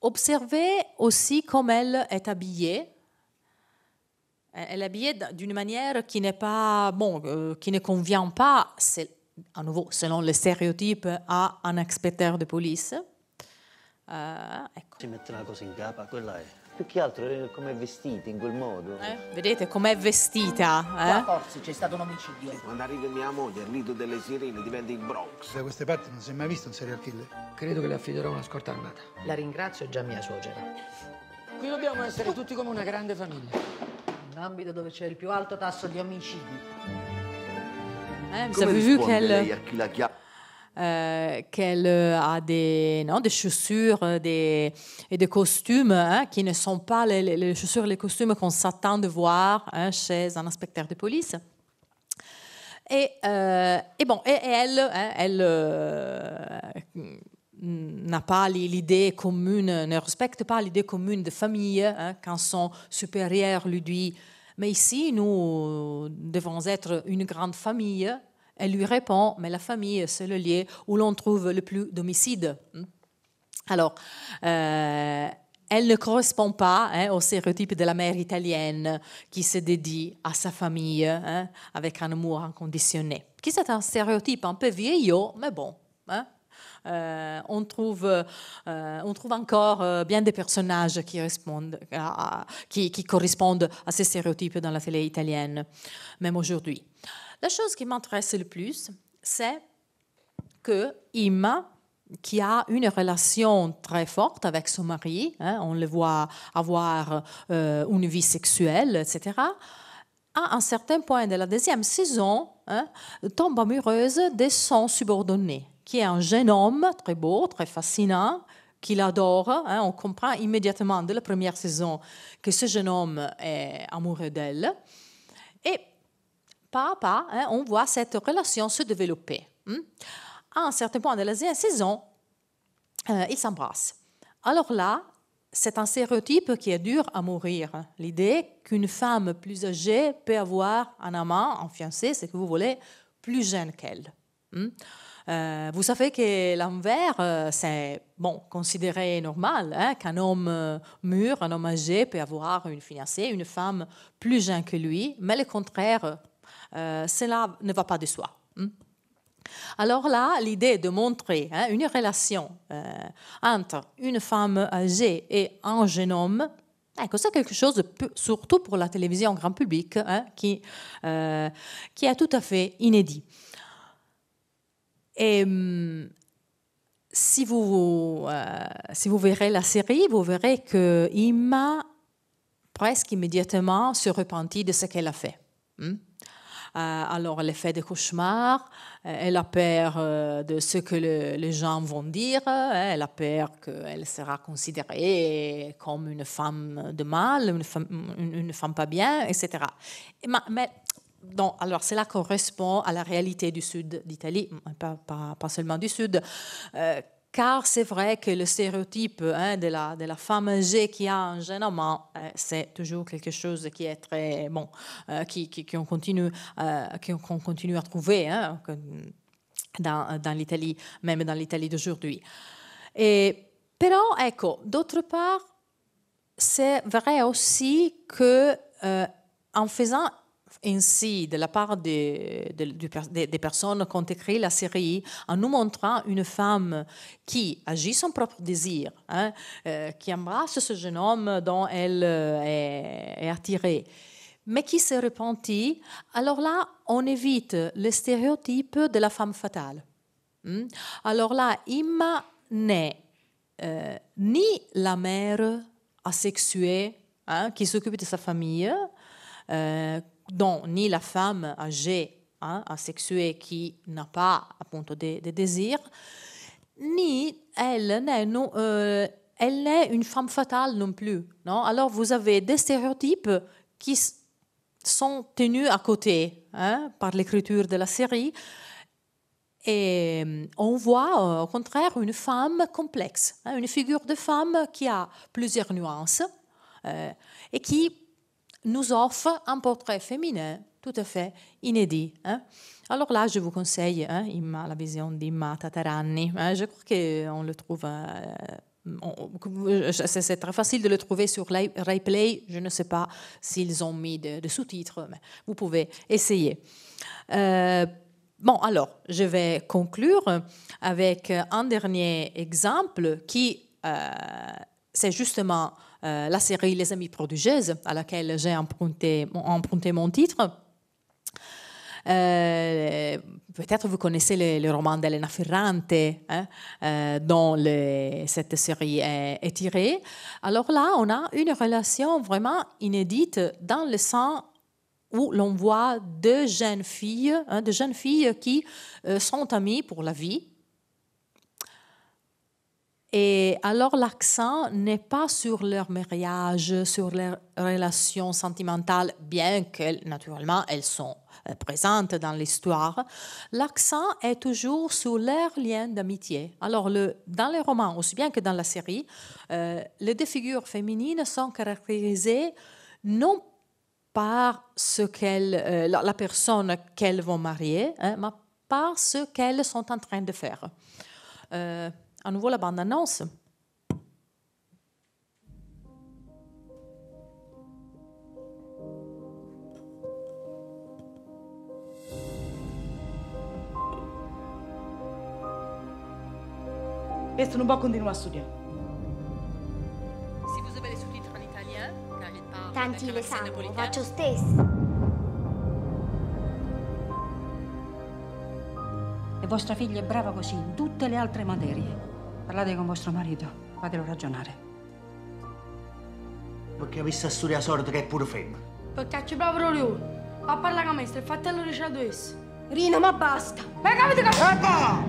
Observez aussi comme elle est habillée. Elle est habillée d'une manière qui n'est pas qui ne convient pas, à nouveau, selon les stéréotypes, à un inspecteur de police. Si mette una cosa in capa, quella è. Più che altro è come è vestita in quel modo. Vedete com'è vestita? Qua forse c'è stato un omicidio. Quando arriva mia moglie, il rito delle sirene diventa il Bronx. Da queste parti non si è mai visto un serial killer. Credo che le affiderò una scorta armata. La ringrazio, è già mia suocera. Qui dobbiamo essere tutti come una grande famiglia. Un ambito dove c'è il più alto tasso di omicidi. Vous avez vu qu'elle qu'elle a des chaussures et des costumes qui ne sont pas les chaussures et les costumes qu'on s'attend de voir chez un inspecteur de police. Et elle n'a pas l'idée commune, ne respecte pas l'idée commune de famille quand son supérieur lui dit « Mais ici, nous devons être une grande famille ». Elle lui répond, mais la famille, c'est le lieu où l'on trouve le plus d'homicides. Alors, elle ne correspond pas au stéréotype de la mère italienne qui se dédie à sa famille avec un amour inconditionnel. Qui c'est un stéréotype un peu vieillot, mais bon. On trouve encore bien des personnages qui correspondent à ces stéréotypes dans la télé italienne, même aujourd'hui. La chose qui m'intéresse le plus, c'est que Imma, qui a une relation très forte avec son mari, on le voit avoir une vie sexuelle, etc., à un certain point de la deuxième saison, tombe amoureuse de son subordonné, qui est un jeune homme très beau, très fascinant, qu'il adore. Hein, on comprend immédiatement de la première saison que ce jeune homme est amoureux d'elle. Et pas à pas, hein, on voit cette relation se développer. À un certain point de la deuxième saison, ils s'embrassent. Alors là, c'est un stéréotype qui est dur à mourir. L'idée qu'une femme plus âgée peut avoir un amant, un fiancé, ce que vous voulez, plus jeune qu'elle. Vous savez que l'envers, c'est considéré normal, hein, qu'un homme mûr, un homme âgé peut avoir une fiancée, une femme plus jeune que lui, mais le contraire, cela ne va pas de soi. Alors là, l'idée de montrer une relation entre une femme âgée et un jeune homme, c'est quelque chose, surtout pour la télévision grand public, qui est tout à fait inédit. Et si vous verrez la série, vous verrez que Imma presque immédiatement se repentit de ce qu'elle a fait. Alors, elle fait des cauchemars, elle a peur de ce que les gens vont dire, elle a peur qu'elle sera considérée comme une femme de mal, une femme pas bien, etc. Mais alors, cela correspond à la réalité du sud d'Italie, pas seulement du sud, car c'est vrai que le stéréotype de la femme âgée qui a un jeune amant, c'est toujours quelque chose qui est très bon, qu'on continue à trouver dans l'Italie, même dans l'Italie d'aujourd'hui. Però, ecco, d'autre part, c'est vrai aussi que en faisant ainsi, de la part des personnes qui ont écrit la série, en nous montrant une femme qui agit son propre désir, qui embrasse ce jeune homme dont elle est attirée, mais qui se repentit, alors là, on évite le stéréotype de la femme fatale. Alors là, Imma n'est ni la mère asexuée qui s'occupe de sa famille, dont ni la femme âgée, asexuée, qui n'a pas appunto des désirs, ni elle n'est une femme fatale non plus. Non? Alors vous avez des stéréotypes qui sont tenus à côté par l'écriture de la série, et on voit au contraire une femme complexe, une figure de femme qui a plusieurs nuances et qui nous offre un portrait féminin tout à fait inédit. Alors là, je vous conseille la vision d'Imma Tatarani. Je crois qu'on le trouve... c'est très facile de le trouver sur RaiPlay. Je ne sais pas s'ils ont mis de sous-titres, mais vous pouvez essayer. Alors, je vais conclure avec un dernier exemple qui, c'est justement la série Les Amies prodigieuses, à laquelle j'ai emprunté mon titre. Peut-être vous connaissez le roman d'Elena Ferrante, dont cette série est tirée. Alors là, on a une relation vraiment inédite dans le sens où l'on voit deux jeunes filles qui sont amies pour la vie. Et alors l'accent n'est pas sur leur mariage, sur leurs relations sentimentales, bien que naturellement elles sont présentes dans l'histoire. L'accent est toujours sur leur lien d'amitié. Alors dans les romans, aussi bien que dans la série, les deux figures féminines sont caractérisées non par la personne qu'elles vont marier, mais par ce qu'elles sont en train de faire. À nouveau la bande-annonce. Questo non può continuare a studiare. Si vous avez les sous-titres en italien, car il parle Tanti le sanno, lo faccio stesso. E vostra figlia è brava così in tutte le altre materie. Parlate con vostro marito, fatelo ragionare. Perché avesse a studiare sordo che è pure femmina. Perché c'è proprio lui. A parlare con me, il fratello riceve questo. Rino, ma basta. Ma capite che... Basta!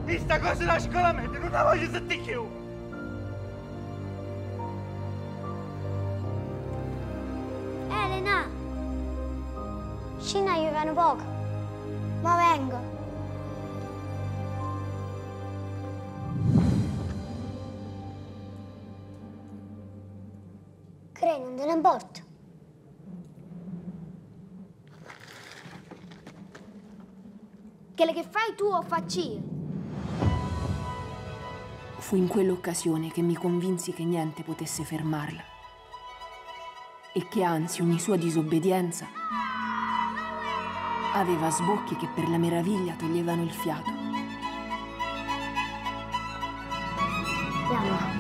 Questa cosa da scolamento non la voglio sentire più. Elena! Scina, io vengo poco. Ma vengo. Crei, non te ne importa. Quello che fai tu o faccio io. Fu in quell'occasione che mi convinsi che niente potesse fermarla e che anzi ogni sua disobbedienza aveva sbocchi che per la meraviglia toglievano il fiato. Mamma.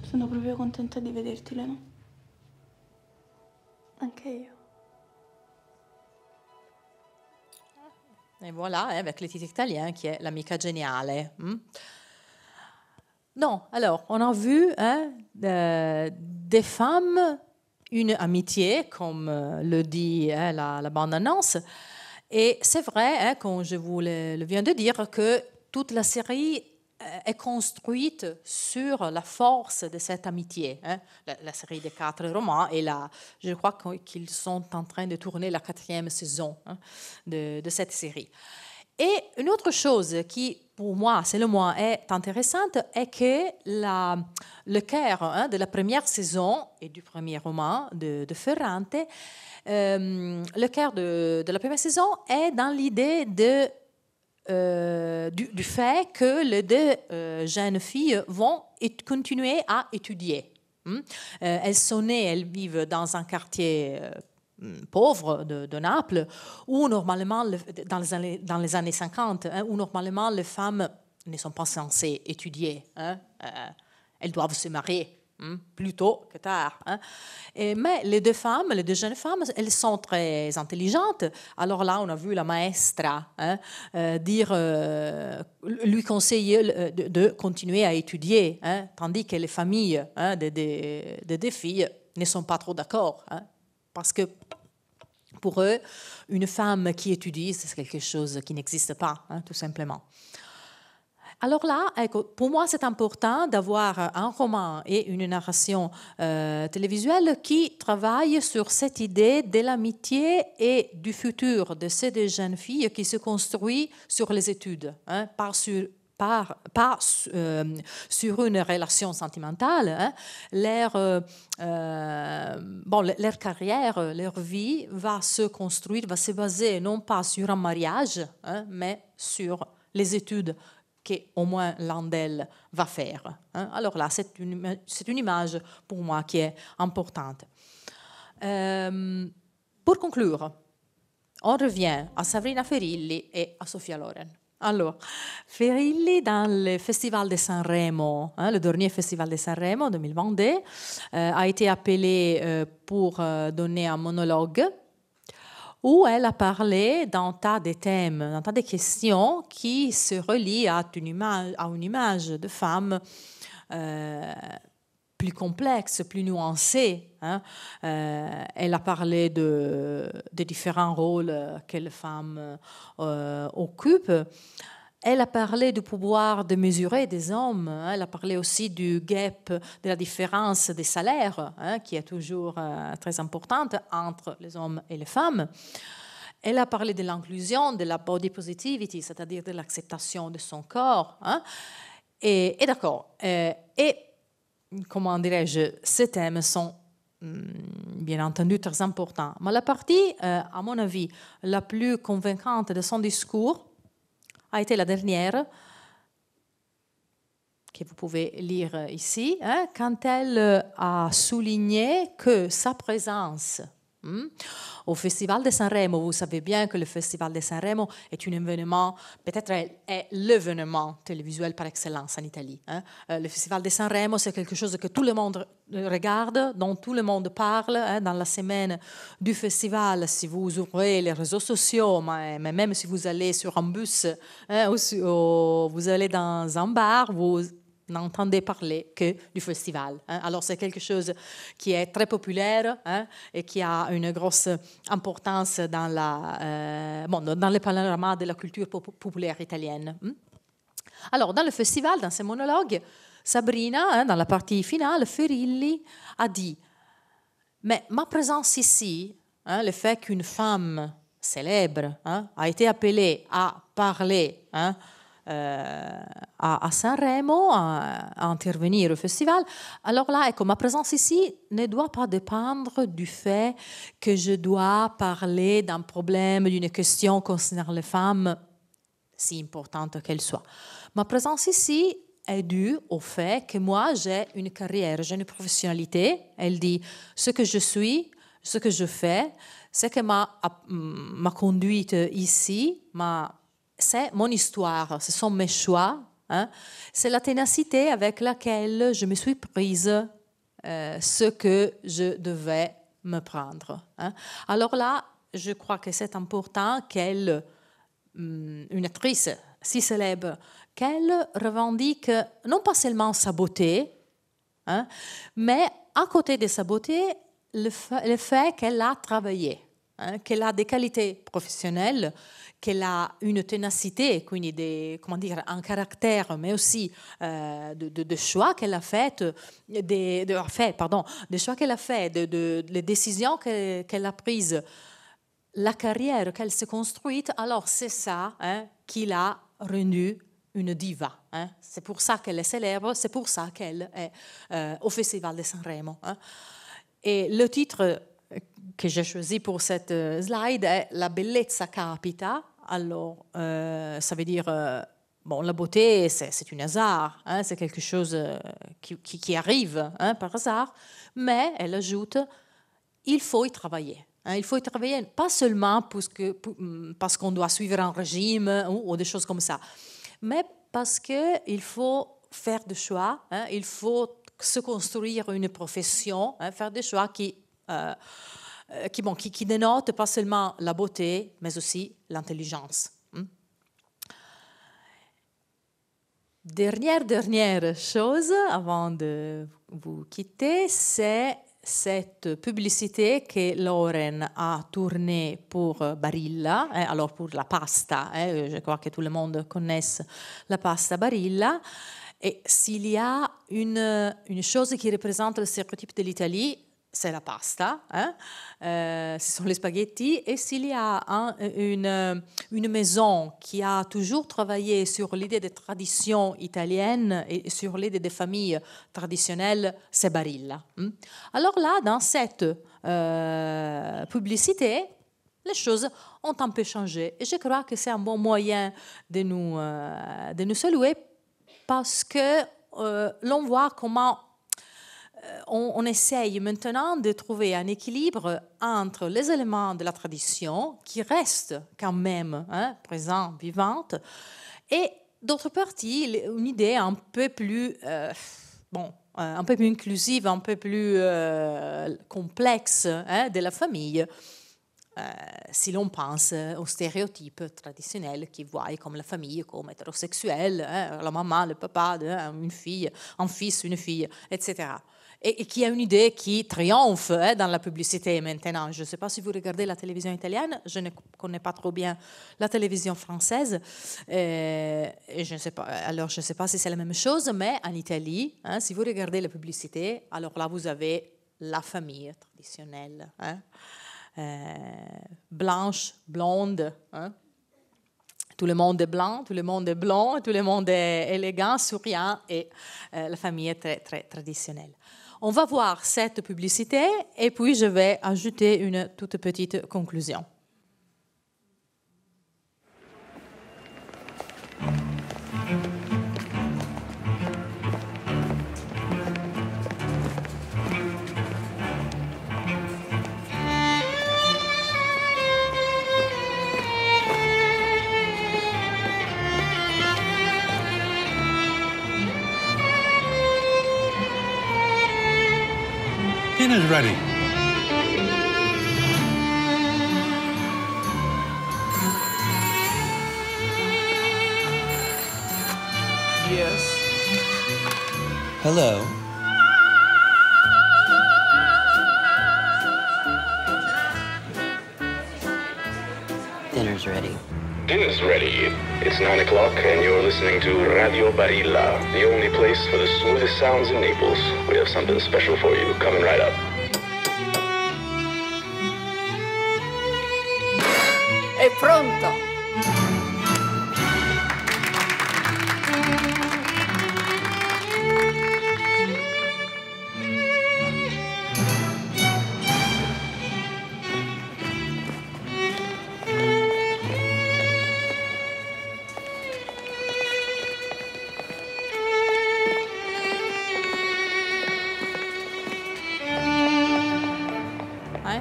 Sono proprio contenta di vederti, Leno. Anche io. Et voilà, avec le titre italien qui est L'amica géniale. Non, alors, on a vu des femmes, une amitié, comme le dit la bande-annonce. Et c'est vrai, comme je vous le viens de dire, que toute la série est construite sur la force de cette amitié. La série des 4 romans, et là, je crois qu'ils sont en train de tourner la 4e saison de cette série. Et une autre chose qui, pour moi, selon moi, est intéressante, est que le cœur de la première saison et du premier roman de Ferrante, le cœur de la première saison est dans l'idée du fait que les 2 jeunes filles vont continuer à étudier. Elles sont nées, elles vivent dans un quartier pauvre de Naples, où normalement, dans les années 50, où normalement les femmes ne sont pas censées étudier. Elles doivent se marier. Plus tôt que tard. Mais les 2 femmes, les 2 jeunes femmes, elles sont très intelligentes. Alors là, on a vu la maestra lui conseiller de continuer à étudier, tandis que les familles des filles ne sont pas trop d'accord. Parce que pour eux, une femme qui étudie, c'est quelque chose qui n'existe pas, tout simplement. Alors là, pour moi, c'est important d'avoir un roman et une narration télévisuelle qui travaillent sur cette idée de l'amitié et du futur de ces 2 jeunes filles qui se construisent sur les études, pas sur une relation sentimentale. Leur carrière, leur vie va se construire, va se baser non pas sur un mariage, mais sur les études qu'au moins l'un d'elles va faire. Alors là, c'est une image pour moi qui est importante. Pour conclure, on revient à Sabrina Ferilli et à Sofia Loren. Alors, Ferilli, dans le Festival de Sanremo, le dernier Festival de Sanremo 2022, a été appelée pour donner un monologue où elle a parlé d'un tas de thèmes, d'un tas de questions qui se relient à une image de femme plus complexe, plus nuancée. Elle a parlé des différents rôles que les femmes occupent. Elle a parlé du pouvoir de mesurer des hommes. Elle a parlé aussi du gap, de la différence des salaires, qui est toujours très importante entre les hommes et les femmes. Elle a parlé de l'inclusion, de la body positivity, c'est-à-dire de l'acceptation de son corps. Et d'accord. Et comment dirais-je, ces thèmes sont bien entendu très importants. Mais la partie, à mon avis, la plus convaincante de son discours a été la dernière, que vous pouvez lire ici, quand elle a souligné que sa présence au Festival de Sanremo, vous savez bien que le Festival de Sanremo est un événement, peut-être est l'événement télévisuel par excellence en Italie. Le Festival de Sanremo, c'est quelque chose que tout le monde regarde, dont tout le monde parle. Dans la semaine du festival, si vous ouvrez les réseaux sociaux, mais même si vous allez sur un bus ou vous allez dans un bar, vous n'entendait parler que du festival. Alors c'est quelque chose qui est très populaire et qui a une grosse importance dans le panorama de la culture populaire italienne. Alors dans le festival, dans ses monologues, Sabrina, dans la partie finale, Ferilli a dit « Mais ma présence ici, le fait qu'une femme célèbre a été appelée à parler à Sanremo, à intervenir au festival, alors là, ma présence ici ne doit pas dépendre du fait que je dois parler d'un problème, d'une question concernant les femmes, si importante qu'elle soit. Ma présence ici est due au fait que moi, j'ai une carrière, j'ai une professionnalité. Elle dit, ce que je suis, ce que je fais, ce que m'a conduite ici, c'est mon histoire, ce sont mes choix, c'est la ténacité avec laquelle je me suis prise ce que je devais me prendre. Alors là, je crois que c'est important qu'elle, une actrice si célèbre, qu'elle revendique non pas seulement sa beauté, mais à côté de sa beauté, le fait qu'elle a travaillé, qu'elle a des qualités professionnelles, qu'elle a une ténacité, quindi un caractère, mais aussi de choix qu'elle a fait, des choix qu'elle a fait, des décisions qu'elle a prises, la carrière qu'elle s'est construite. Alors c'est ça qui l'a rendue une diva. C'est pour ça qu'elle est célèbre, c'est pour ça qu'elle est au Festival de Sanremo. Et le titre que j'ai choisi pour cette slide est La bellezza capita. Alors, ça veut dire, la beauté, c'est un hasard, c'est quelque chose qui arrive par hasard, mais elle ajoute, il faut y travailler. Il faut y travailler pas seulement parce qu'on doit suivre un régime ou des choses comme ça, mais parce qu'il faut faire des choix, il faut se construire une profession, faire des choix qui dénotent pas seulement la beauté, mais aussi l'intelligence. Dernière chose avant de vous quitter, c'est cette publicité que Lauren a tournée pour Barilla, alors pour la pasta, je crois que tout le monde connaît la pasta Barilla. Et s'il y a une chose qui représente le stéréotype de l'Italie, c'est la pasta, ce sont les spaghettis. Et s'il y a une maison qui a toujours travaillé sur l'idée de tradition italienne et sur l'idée des familles traditionnelles, c'est Barilla. Alors là, dans cette publicité, les choses ont un peu changé. Et je crois que c'est un bon moyen de nous saluer parce que l'on voit comment on essaye maintenant de trouver un équilibre entre les éléments de la tradition qui restent quand même présents, vivantes, et d'autre part, une idée un peu plus, un peu plus inclusive, un peu plus complexe de la famille. Si l'on pense aux stéréotypes traditionnels qui voient comme la famille comme hétérosexuelle, la maman, le papa, une fille, un fils, une fille, etc. Et qui a une idée qui triomphe dans la publicité maintenant. Je ne sais pas si vous regardez la télévision italienne, je ne connais pas trop bien la télévision française, et je ne sais pas si c'est la même chose, mais en Italie, si vous regardez la publicité, alors là vous avez la famille traditionnelle, blanche, blonde, tout le monde est blanc, tout le monde est blond, tout le monde est élégant, souriant, et la famille est très, très traditionnelle. On va voir cette publicité et puis je vais ajouter une toute petite conclusion. Dinner's ready. Yes. Hello. Dinner's ready. Dinner's ready. It's 9 o'clock and you're listening to Radio Barilla, the only place for the smoothest sounds in Naples. We have something special for you coming right up. È pronto.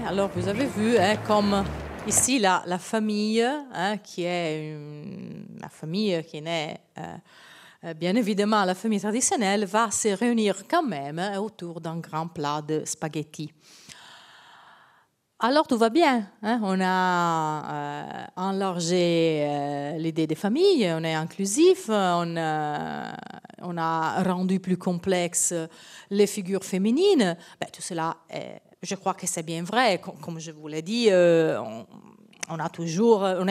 Alors, vous avez vu, comme ici, la famille, qui est la famille qui n'est bien évidemment la famille traditionnelle, va se réunir quand même autour d'un grand plat de spaghettis. Alors, tout va bien. On a enlargé l'idée des familles, on est inclusif, on a rendu plus complexes les figures féminines. Tout cela je crois que c'est bien vrai. Comme je vous l'ai dit, on est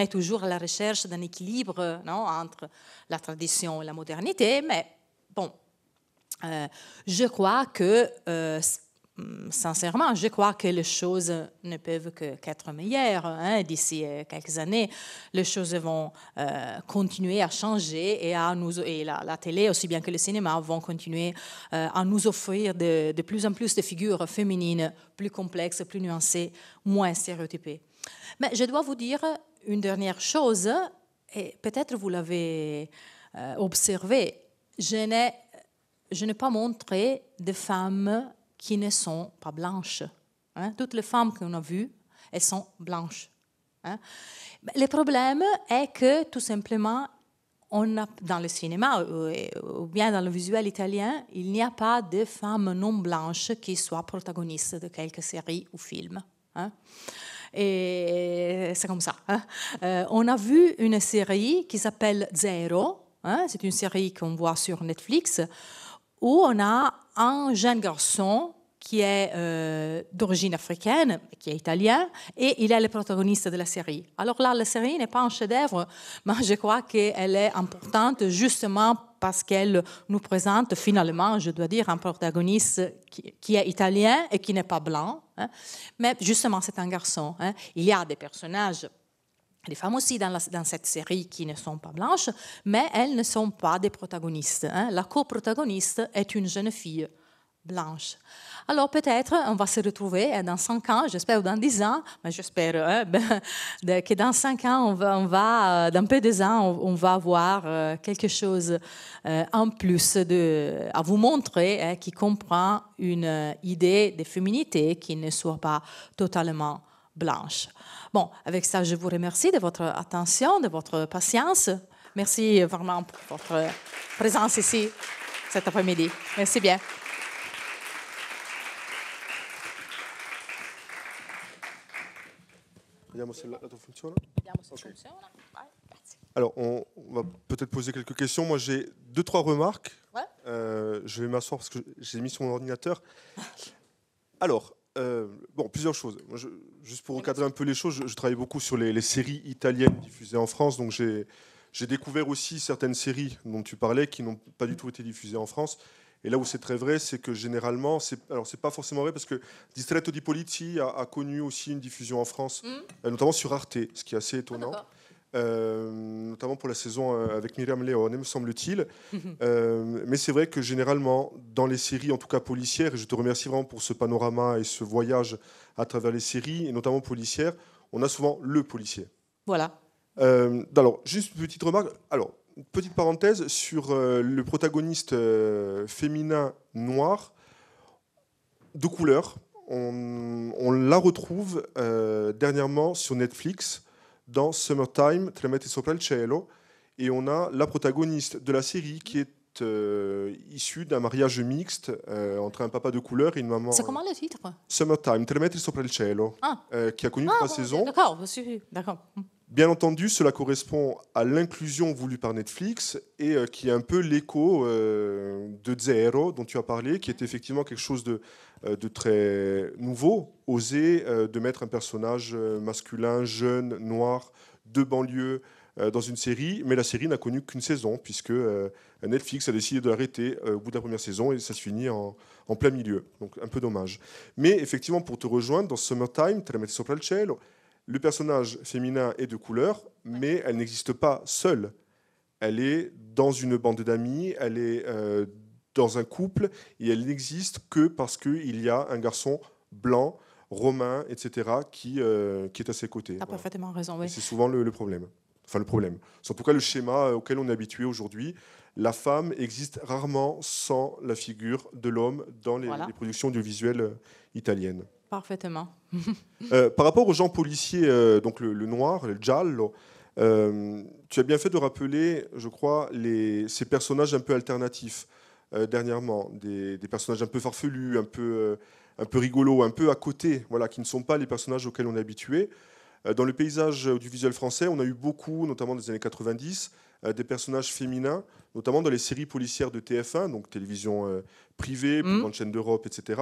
toujours à la recherche d'un équilibre entre la tradition et la modernité. Mais bon, je crois que, sincèrement, je crois que les choses ne peuvent qu'être meilleures. D'ici quelques années, les choses vont continuer à changer et la télé, aussi bien que le cinéma, vont continuer à nous offrir de plus en plus de figures féminines plus complexes, plus nuancées, moins stéréotypées. Mais je dois vous dire une dernière chose, et peut-être vous l'avez observé. Je n'ai pas montré de femmes qui ne sont pas blanches. Toutes les femmes qu'on a vues, elles sont blanches. Le problème est que, tout simplement, dans le cinéma ou bien dans le visuel italien, il n'y a pas de femmes non blanches qui soient protagonistes de quelques séries ou films. Et c'est comme ça. On a vu une série qui s'appelle Zero. C'est une série qu'on voit sur Netflix, où on a un jeune garçon qui est d'origine africaine, qui est italien, et il est le protagoniste de la série. Alors là, la série n'est pas un chef-d'œuvre, mais je crois qu'elle est importante justement parce qu'elle nous présente finalement, je dois dire, un protagoniste qui est italien et qui n'est pas blanc. Mais justement, c'est un garçon. Il y a des personnages, des femmes aussi dans cette série qui ne sont pas blanches, mais elles ne sont pas des protagonistes. La coprotagoniste est une jeune fille blanche. Alors peut-être on va se retrouver dans 5 ans, j'espère, ou dans 10 ans, mais j'espère que dans 5 ans, dans peu de temps, on va avoir quelque chose en plus à vous montrer qui comprend une idée de féminité qui ne soit pas totalement blanche. Bon, avec ça, je vous remercie de votre attention, de votre patience. Merci vraiment pour votre présence ici cet après-midi. Merci bien. Vediamo se la tua funziona. Alors, on va peut-être poser quelques questions. Moi, j'ai 2-3 remarques. Ouais. Je vais m'asseoir parce que j'ai mis sur mon ordinateur. Alors, plusieurs choses. Moi, juste pour recadrer un peu les choses, je travaille beaucoup sur les séries italiennes diffusées en France. Donc, j'ai découvert aussi certaines séries dont tu parlais qui n'ont pas du tout été diffusées en France. Et là où c'est très vrai, c'est que généralement, c'est pas forcément vrai parce que Distretto di Polizia a connu aussi une diffusion en France, notamment sur Arte, ce qui est assez étonnant, notamment pour la saison avec Miriam Leone, me semble-t-il. Mais c'est vrai que généralement, dans les séries, en tout cas policières, et je te remercie vraiment pour ce panorama et ce voyage à travers les séries, et notamment policières, on a souvent le policier. Voilà. Alors, juste une petite remarque. Alors, petite parenthèse sur le protagoniste féminin noir de couleur. On la retrouve dernièrement sur Netflix dans Summertime, Tremette sopra il cielo. Et on a la protagoniste de la série qui est issue d'un mariage mixte entre un papa de couleur et une maman. C'est comment le titre ? Summertime, Tremette sopra il cielo, qui a connu 3 saisons. D'accord. Bien entendu, cela correspond à l'inclusion voulue par Netflix et qui est un peu l'écho de Zero dont tu as parlé, qui est effectivement quelque chose de très nouveau, oser de mettre un personnage masculin, jeune, noir, de banlieue dans une série, mais la série n'a connu qu'une saison, puisque Netflix a décidé de l'arrêter au bout de la première saison et ça se finit en plein milieu. Donc un peu dommage. Mais effectivement, pour te rejoindre, dans Summertime, Te la metti sopra il cielo, le personnage féminin est de couleur, mais elle n'existe pas seule. Elle est dans une bande d'amis, elle est dans un couple, et elle n'existe que parce qu'il y a un garçon blanc, romain, etc., qui est à ses côtés. Tu as parfaitement raison, oui. C'est souvent le problème. Enfin, le problème. C'est en tout cas le schéma auquel on est habitué aujourd'hui. La femme existe rarement sans la figure de l'homme dans les productions audiovisuelles italiennes. Parfaitement. Par rapport aux gens policiers, donc le noir, le giallo, tu as bien fait de rappeler, je crois, ces personnages un peu alternatifs dernièrement, des personnages un peu farfelus, un peu rigolos, un peu à côté, voilà, qui ne sont pas les personnages auxquels on est habitué. Dans le paysage audiovisuel français, on a eu beaucoup, notamment dans les années 90, des personnages féminins, notamment dans les séries policières de TF1, donc télévision privée, plus grande chaîne d'Europe, etc.,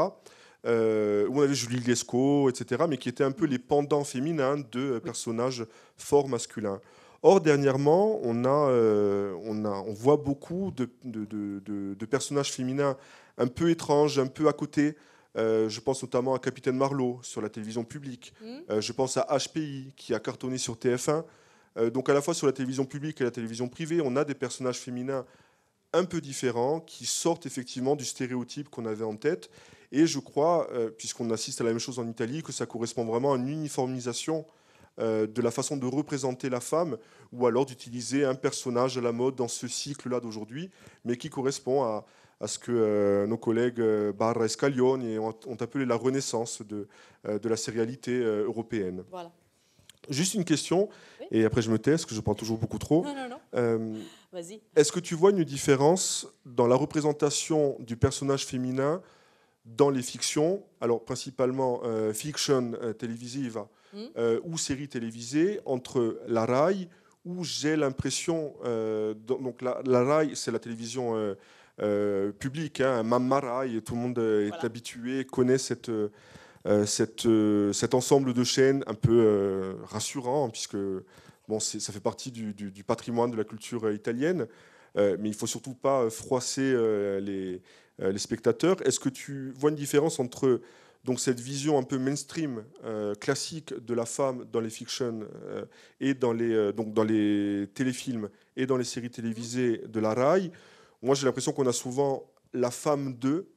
où on avait Julie Lescaut, etc., mais qui étaient un peu les pendants féminins de personnages forts masculins. Or, dernièrement, on voit beaucoup de personnages féminins un peu étranges, un peu à côté. Je pense notamment à Capitaine Marlowe sur la télévision publique. Je pense à HPI qui a cartonné sur TF1. Donc à la fois sur la télévision publique et la télévision privée, on a des personnages féminins un peu différents qui sortent effectivement du stéréotype qu'on avait en tête. Et je crois, puisqu'on assiste à la même chose en Italie, que ça correspond vraiment à une uniformisation de la façon de représenter la femme, ou alors d'utiliser un personnage à la mode dans ce cycle-là d'aujourd'hui, mais qui correspond à ce que nos collègues Barra et Scaglioni ont appelé la renaissance de la sérialité européenne. Voilà. Juste une question, et après je me tais, parce que je parle toujours beaucoup trop. Non. Vas-y. Est-ce que tu vois une différence dans la représentation du personnage féminin dans les fictions, alors principalement fiction televisiva ou séries télévisées, entre la RAI, où j'ai l'impression... donc la RAI, c'est la télévision... public, hein, Mamma Rai, tout le monde est habitué, connaît cet ensemble de chaînes un peu rassurant, puisque ça fait partie du patrimoine de la culture italienne, mais il ne faut surtout pas froisser les spectateurs. Est-ce que tu vois une différence entre donc, cette vision un peu mainstream, classique de la femme dans les fictions et dans les téléfilms et dans les séries télévisées de la RAI? Moi, j'ai l'impression qu'on a souvent la femme d'eux,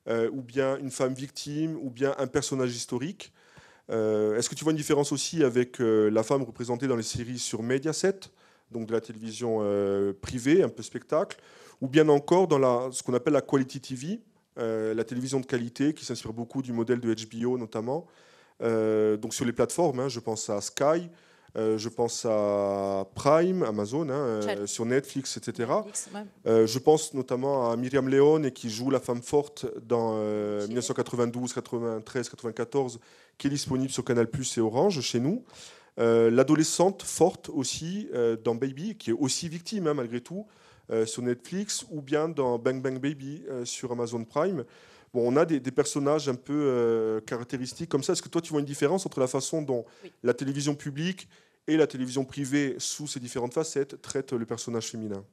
ou bien une femme victime, ou bien un personnage historique. Est-ce que tu vois une différence aussi avec la femme représentée dans les séries sur Mediaset, donc de la télévision privée, un peu spectacle, ou bien encore dans ce qu'on appelle la quality TV, la télévision de qualité, qui s'inspire beaucoup du modèle de HBO notamment, donc sur les plateformes, hein, je pense à Sky, je pense à Prime, Amazon, sur Netflix, etc. Je pense notamment à Myriam Leone qui joue la femme forte dans 1992, 93, 94, qui est disponible sur Canal+ et Orange chez nous. L'adolescente forte aussi dans Baby, qui est aussi victime malgré tout sur Netflix, ou bien dans Bang Bang Baby sur Amazon Prime. Bon, on a des personnages un peu caractéristiques comme ça. Est-ce que toi, tu vois une différence entre la façon dont la télévision publique et la télévision privée, sous ses différentes facettes, traitent le personnage féminin?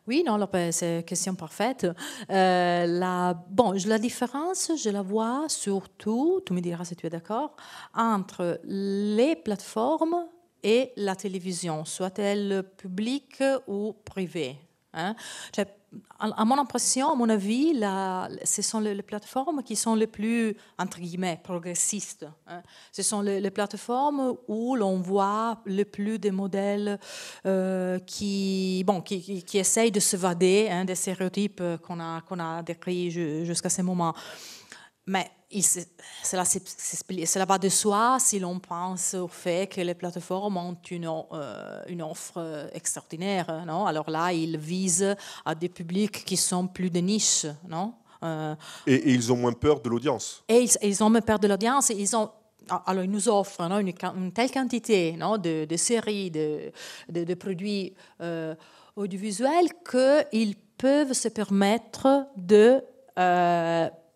Oui, non, c'est une question parfaite. La différence, je la vois surtout, tu me diras si tu es d'accord, entre les plateformes et la télévision, soit-elle publique ou privée. Hein? À mon impression, à mon avis, ce sont les plateformes qui sont les plus, entre guillemets, progressistes. Hein. Ce sont les plateformes où l'on voit le plus de modèles qui essayent de s'évader des stéréotypes qu'on a décrits jusqu'à ce moment. Mais cela va de soi si l'on pense au fait que les plateformes ont une offre extraordinaire. Non? Alors là, ils visent à des publics qui sont plus de niche. Non? Et ils ont moins peur de l'audience. Et ils ont moins peur de l'audience. Ils ont alors ils nous offrent une telle quantité de séries, de produits audiovisuels qu'ils peuvent se permettre de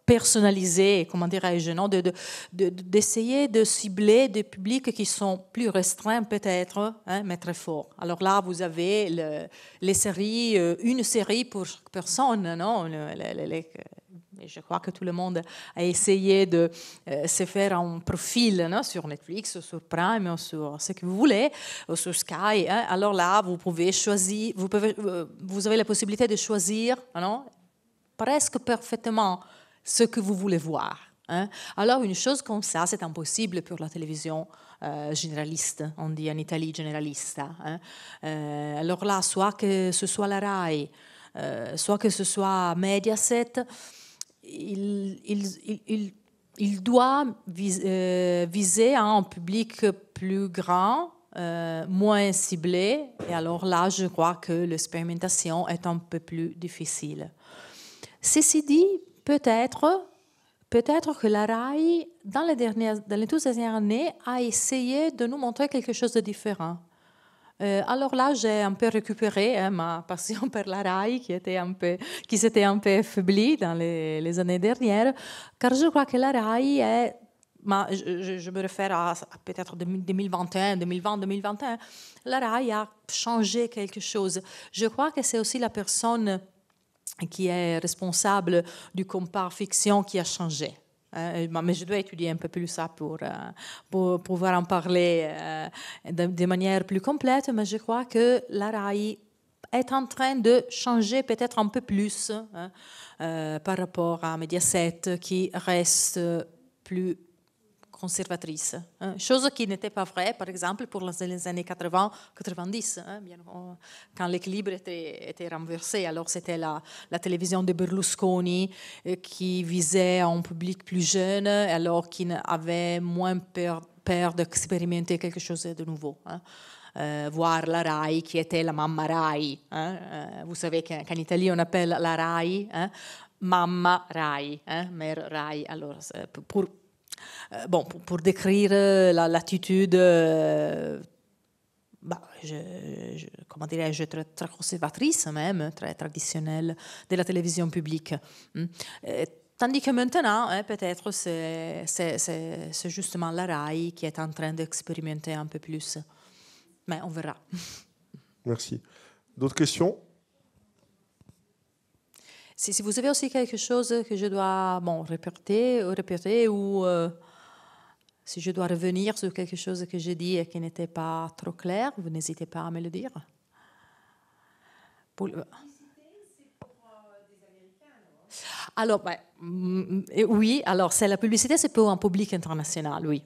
personnaliser, comment dirais-je, d'essayer de cibler des publics qui sont plus restreints peut-être, mais très forts. Alors là, vous avez les séries, une série pour chaque personne, non? Je crois que tout le monde a essayé de se faire un profil sur Netflix, sur Prime, sur ce que vous voulez, ou sur Sky. Alors là, vous pouvez choisir, vous avez la possibilité de choisir presque parfaitement ce que vous voulez voir. Alors une chose comme ça, c'est impossible pour la télévision généraliste, on dit en Italie généralista. Alors là, soit que ce soit la RAI, soit que ce soit Mediaset, il doit viser un public plus grand, moins ciblé. Et alors là, je crois que l'expérimentation est un peu plus difficile. Ceci dit, peut-être que la RAI, dans les 12 dernières années, a essayé de nous montrer quelque chose de différent. Alors là, j'ai un peu récupéré ma passion pour la RAI qui s'était un peu affaiblie dans les années dernières, car je crois que la RAI est, je me réfère à peut-être 2021, 2020, 2021, la RAI a changé quelque chose. Je crois que c'est aussi la personne qui est responsable du compare fiction qui a changé. Mais je dois étudier un peu plus ça pour pouvoir en parler de manière plus complète, mais je crois que la RAI est en train de changer peut-être un peu plus par rapport à Mediaset qui reste plus conservatrice. Chose qui n'était pas vraie, par exemple, pour les années 80-90, quand l'équilibre était renversé. Alors, c'était la télévision de Berlusconi qui visait un public plus jeune, alors qui avait moins peur d'expérimenter quelque chose de nouveau. Voir la RAI, qui était la mamma RAI. Vous savez qu'en Italie, on appelle la RAI mamma RAI, mère RAI. Alors, pour décrire l'attitude, comment dirais-je, très conservatrice même, très traditionnelle de la télévision publique. Tandis que maintenant, peut-être, c'est justement la RAI qui est en train d'expérimenter un peu plus. Mais on verra. Merci. D'autres questions ? Si vous avez aussi quelque chose que je dois répéter ou si je dois revenir sur quelque chose que j'ai dit et qui n'était pas trop clair, vous n'hésitez pas à me le dire. Alors, oui, alors c'est la publicité, c'est pour un public international, oui.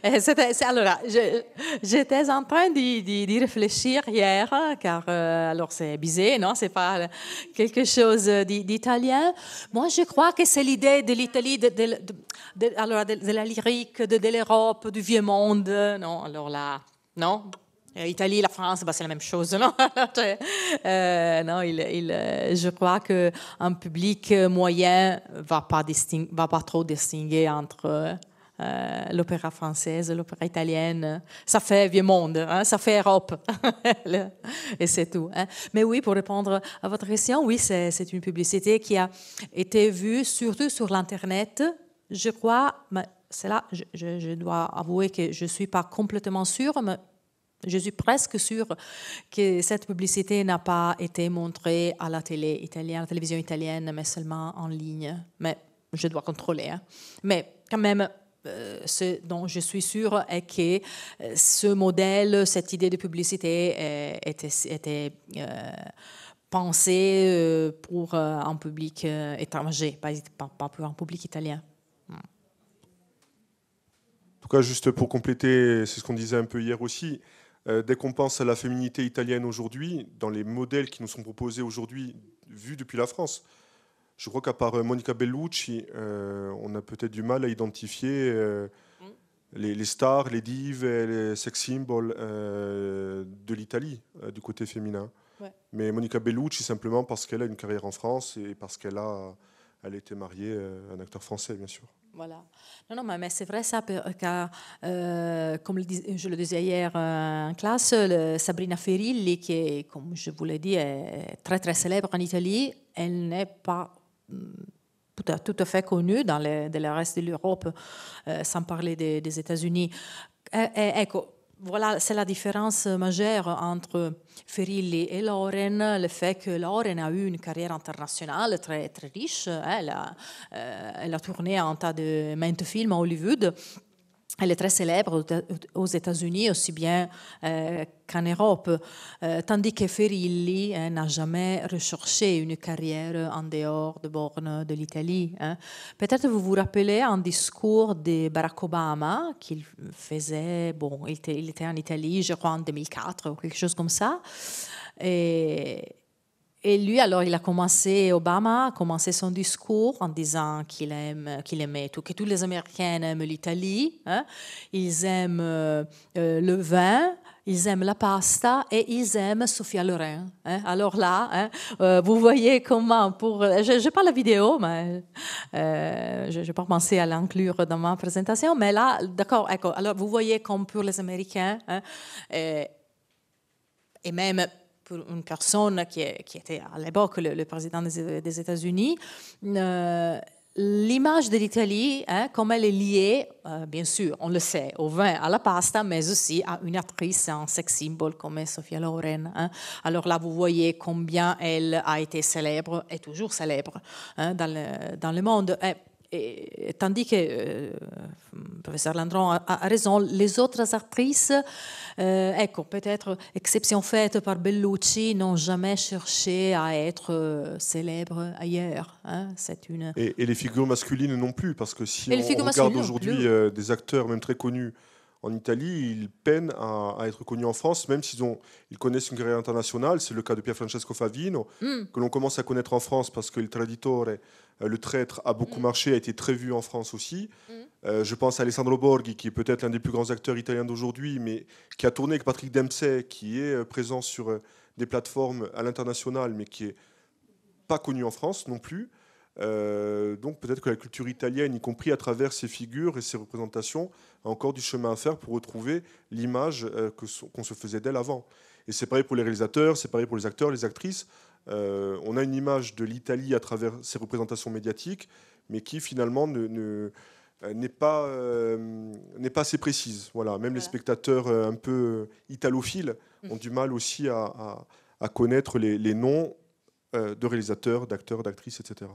Alors, j'étais en train d'y réfléchir hier, car alors c'est bizarre, non? C'est pas quelque chose d'italien. Moi, je crois que c'est l'idée de l'Italie, de la lyrique, de l'Europe, du vieux monde, non? Alors là, non? L'Italie, la France, c'est la même chose, non? Non, je crois qu'un public moyen va pas trop distinguer entre l'opéra française, l'opéra italienne. Ça fait vieux monde, ça fait Europe, et c'est tout. Mais oui, pour répondre à votre question, oui, c'est une publicité qui a été vue surtout sur l'Internet. Je crois, mais c'est là, je dois avouer que je ne suis pas complètement sûre, mais je suis presque sûre que cette publicité n'a pas été montrée à la télé italienne, à la télévision italienne, mais seulement en ligne. Mais je dois contrôler. Mais quand même, ce dont je suis sûre est que ce modèle, cette idée de publicité était pensée pour un public étranger, pas pour un public italien. En tout cas, juste pour compléter, c'est ce qu'on disait un peu hier aussi, dès qu'on pense à la féminité italienne aujourd'hui, dans les modèles qui nous sont proposés aujourd'hui, vus depuis la France, je crois qu'à part Monica Bellucci, on a peut-être du mal à identifier les stars, les dives, les sex symbols de l'Italie, du côté féminin. Ouais. Mais Monica Bellucci, simplement parce qu'elle a une carrière en France et parce qu'elle a été mariée à un acteur français, bien sûr. Voilà. Non, mais c'est vrai ça, comme je le disais hier en classe, Sabrina Ferilli, qui est, comme je vous l'ai dit, est très très célèbre en Italie, elle n'est pas tout à fait connue dans le reste de l'Europe, sans parler des États-Unis. Ecco, voilà, c'est la différence majeure entre Ferilli et Loren, le fait que Loren a eu une carrière internationale très, très riche. Elle a tourné un tas de maintes films à Hollywood. Elle est très célèbre aux États-Unis, aussi bien qu'en Europe, tandis que Ferilli n'a jamais recherché une carrière en dehors des bornes de l'Italie. Peut-être vous vous rappelez un discours de Barack Obama qu'il faisait, il était en Italie, je crois en 2004 ou quelque chose comme ça. Et lui, alors, Obama a commencé son discours en disant qu'il aimait que tous les Américains aiment l'Italie, ils aiment le vin, ils aiment la pasta et ils aiment Sophia Loren. Alors là, vous voyez comment, je n'ai pas la vidéo, mais je n'ai pas pensé à l'inclure dans ma présentation, mais là, d'accord, alors vous voyez comme pour les Américains, et même pour une personne qui était à l'époque le président des États-Unis, l'image de l'Italie, comme elle est liée, bien sûr, on le sait, au vin, à la pasta, mais aussi à une actrice, un sex symbol comme Sophia Loren. Alors là, vous voyez combien elle a été célèbre et toujours célèbre dans le monde. Et tandis que le professeur Landron a raison, les autres actrices, peut-être exception faite par Bellucci, n'ont jamais cherché à être célèbres ailleurs. C'est une... Et les figures masculines non plus, parce que si on regarde aujourd'hui des acteurs, même très connus en Italie, ils peinent à être connus en France, même ils connaissent une carrière internationale. C'est le cas de Pierfrancesco Favino, que l'on commence à connaître en France parce que Il Traditore, le traître, a beaucoup marché, a été très vu en France aussi. Je pense à Alessandro Borghi, qui est peut-être l'un des plus grands acteurs italiens d'aujourd'hui, mais qui a tourné avec Patrick Dempsey, qui est présent sur des plateformes à l'international, mais qui n'est pas connu en France non plus. Donc peut-être que la culture italienne, y compris à travers ses figures et ses représentations, a encore du chemin à faire pour retrouver l'image qu'on se faisait d'elle avant. Et c'est pareil pour les réalisateurs, c'est pareil pour les acteurs, les actrices. On a une image de l'Italie à travers ses représentations médiatiques, mais qui finalement n'est pas assez précise. Voilà. Même les spectateurs un peu italophiles ont du mal aussi à connaître les noms de réalisateurs, d'acteurs, d'actrices, etc.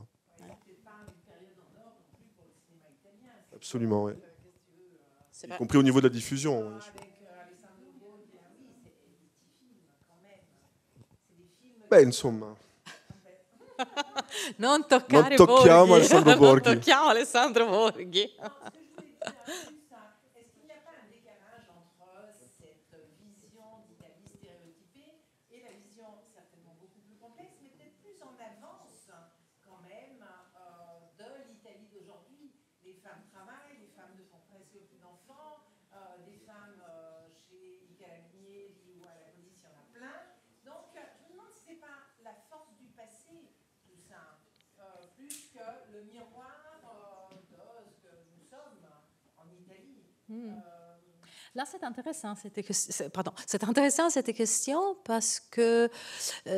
Absolument, oui. Y compris au niveau de la diffusion. Insomma. Non tocchiamo Alessandro Borghi. Là, c'est intéressant cette question parce que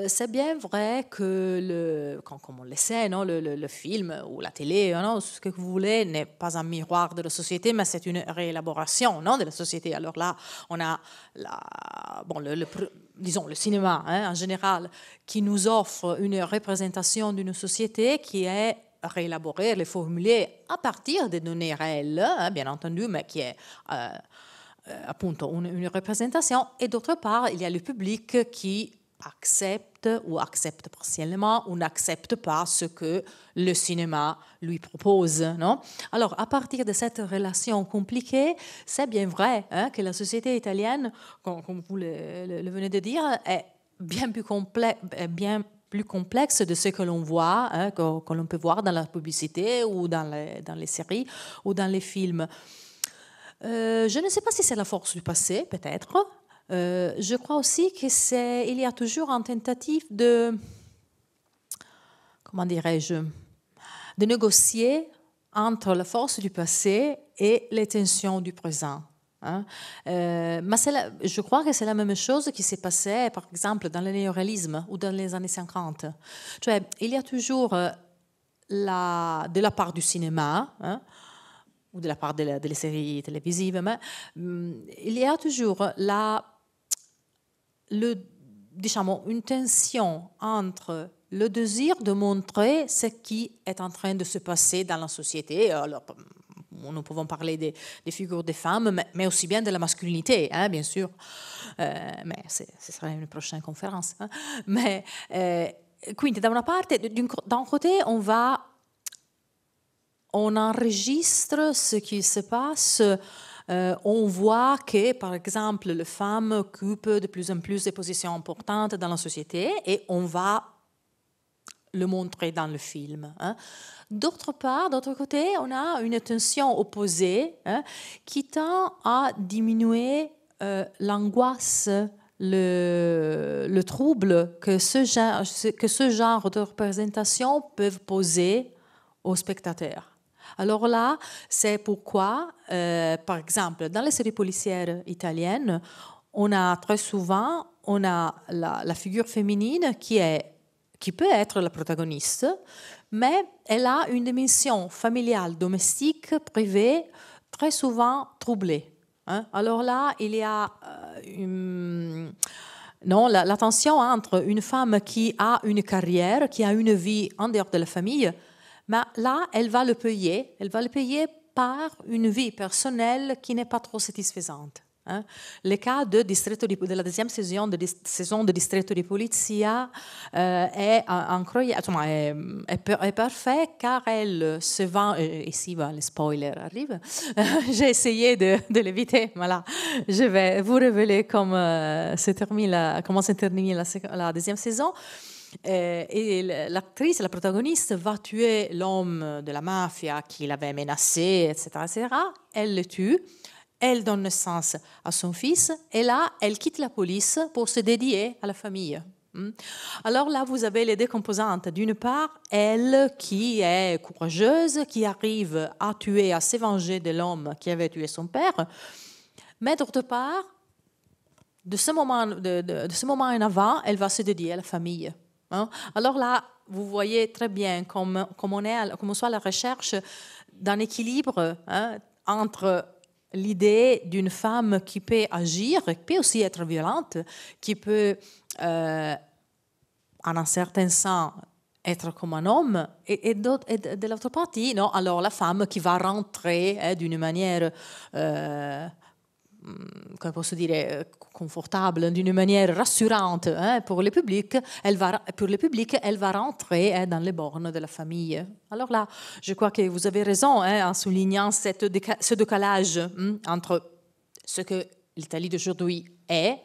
c'est bien vrai que, comme on le sait, le film ou la télé, ce que vous voulez, n'est pas un miroir de la société, mais c'est une réélaboration de la société. Alors là, on a disons le cinéma en général qui nous offre une représentation d'une société qui est réélaborée, reformulée à partir des données réelles, bien entendu, mais qui est appunto une représentation. Et d'autre part, il y a le public qui accepte ou accepte partiellement ou n'accepte pas ce que le cinéma lui propose. Non? Alors, à partir de cette relation compliquée, c'est bien vrai que la société italienne, comme vous le venez de dire, est bien plus complexe de ce que l'on voit, que l'on peut voir dans la publicité ou dans les séries ou dans les films. Je ne sais pas si c'est la force du passé, peut-être, je crois aussi qu'il y a toujours une tentative de, comment dirais-je, de négocier entre la force du passé et les tensions du présent. Hein. Mais je crois que c'est la même chose qui s'est passée, par exemple, dans le néoréalisme ou dans les années 50. Cioè, il y a toujours, de la part du cinéma, hein, ou de la part des séries télévisives, mais il y a toujours une tension entre le désir de montrer ce qui est en train de se passer dans la société. Alors, nous pouvons parler des figures des femmes, mais aussi bien de la masculinité, hein, bien sûr. Mais ce sera une prochaine conférence. Hein. Mais, quindi, d'un côté, on enregistre ce qui se passe. On voit que, par exemple, les femmes occupent de plus en plus de positions importantes dans la société et on va le montrer dans le film. Hein. D'autre côté, on a une tension opposée, hein, qui tend à diminuer l'angoisse, le trouble que ce genre de représentation peut poser aux spectateurs. Alors là, c'est pourquoi, par exemple, dans les séries policières italiennes, on a très souvent la figure féminine qui peut être la protagoniste, mais elle a une dimension familiale, domestique, privée, très souvent troublée. Hein? Alors là, il y a la tension entre une femme qui a une carrière, qui a une vie en dehors de la famille, mais là, elle va le payer par une vie personnelle qui n'est pas trop satisfaisante. Hein. Le cas de la deuxième saison de Distretto di Polizia est parfait car elle se vend, ici le spoiler arrive, j'ai essayé de l'éviter, mais là je vais vous révéler comment se termine la deuxième saison. Et l'actrice, la protagoniste, va tuer l'homme de la mafia qui l'avait menacé, etc. Elle le tue. Elle donne naissance à son fils et là, elle quitte la police pour se dédier à la famille. Alors là, vous avez les deux composantes. D'une part, elle qui est courageuse, qui arrive à tuer, à se venger de l'homme qui avait tué son père. Mais d'autre part, de ce moment en avant, elle va se dédier à la famille. Alors là, vous voyez très bien comme on soit à la recherche d'un équilibre entre l'idée d'une femme qui peut agir, qui peut aussi être violente, qui peut, en un certain sens, être comme un homme, et de l'autre partie, non, alors la femme qui va rentrer d'une manière, come posso dire, confortable, d'une manière rassurante pour le public, elle va rentrer dans les bornes de la famille. Alors là, je crois que vous avez raison en soulignant ce décalage entre ce que l'Italie d'aujourd'hui est,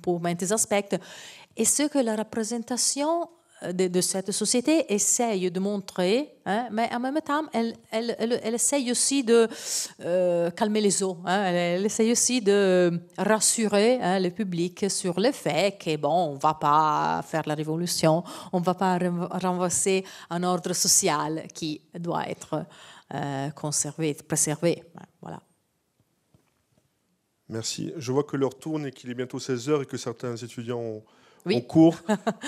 pour maints aspects, et ce que la représentation de cette société essaye de montrer, mais en même temps, elle essaye aussi de calmer les eaux. Elle essaye aussi de rassurer le public sur le fait que, on ne va pas faire la révolution, on ne va pas renverser un ordre social qui doit être conservé, préservé. Voilà. Merci. Je vois que l'heure tourne et qu'il est bientôt 16h et que certains étudiants ont cours.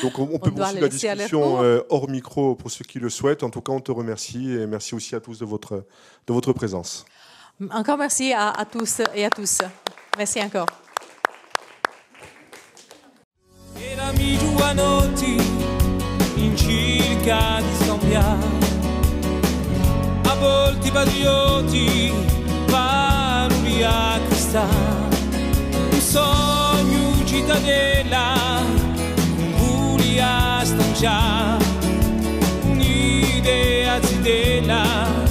Donc on peut poursuivre la discussion hors micro pour ceux qui le souhaitent. En tout cas, on te remercie et merci aussi à tous de votre présence. Encore merci à tous et à tous. Merci encore. Erami giovanotti in cerca di scambiare, a volte patrioti, valori a cristallo, un sogno cittadella, a stanciare un'idea zitella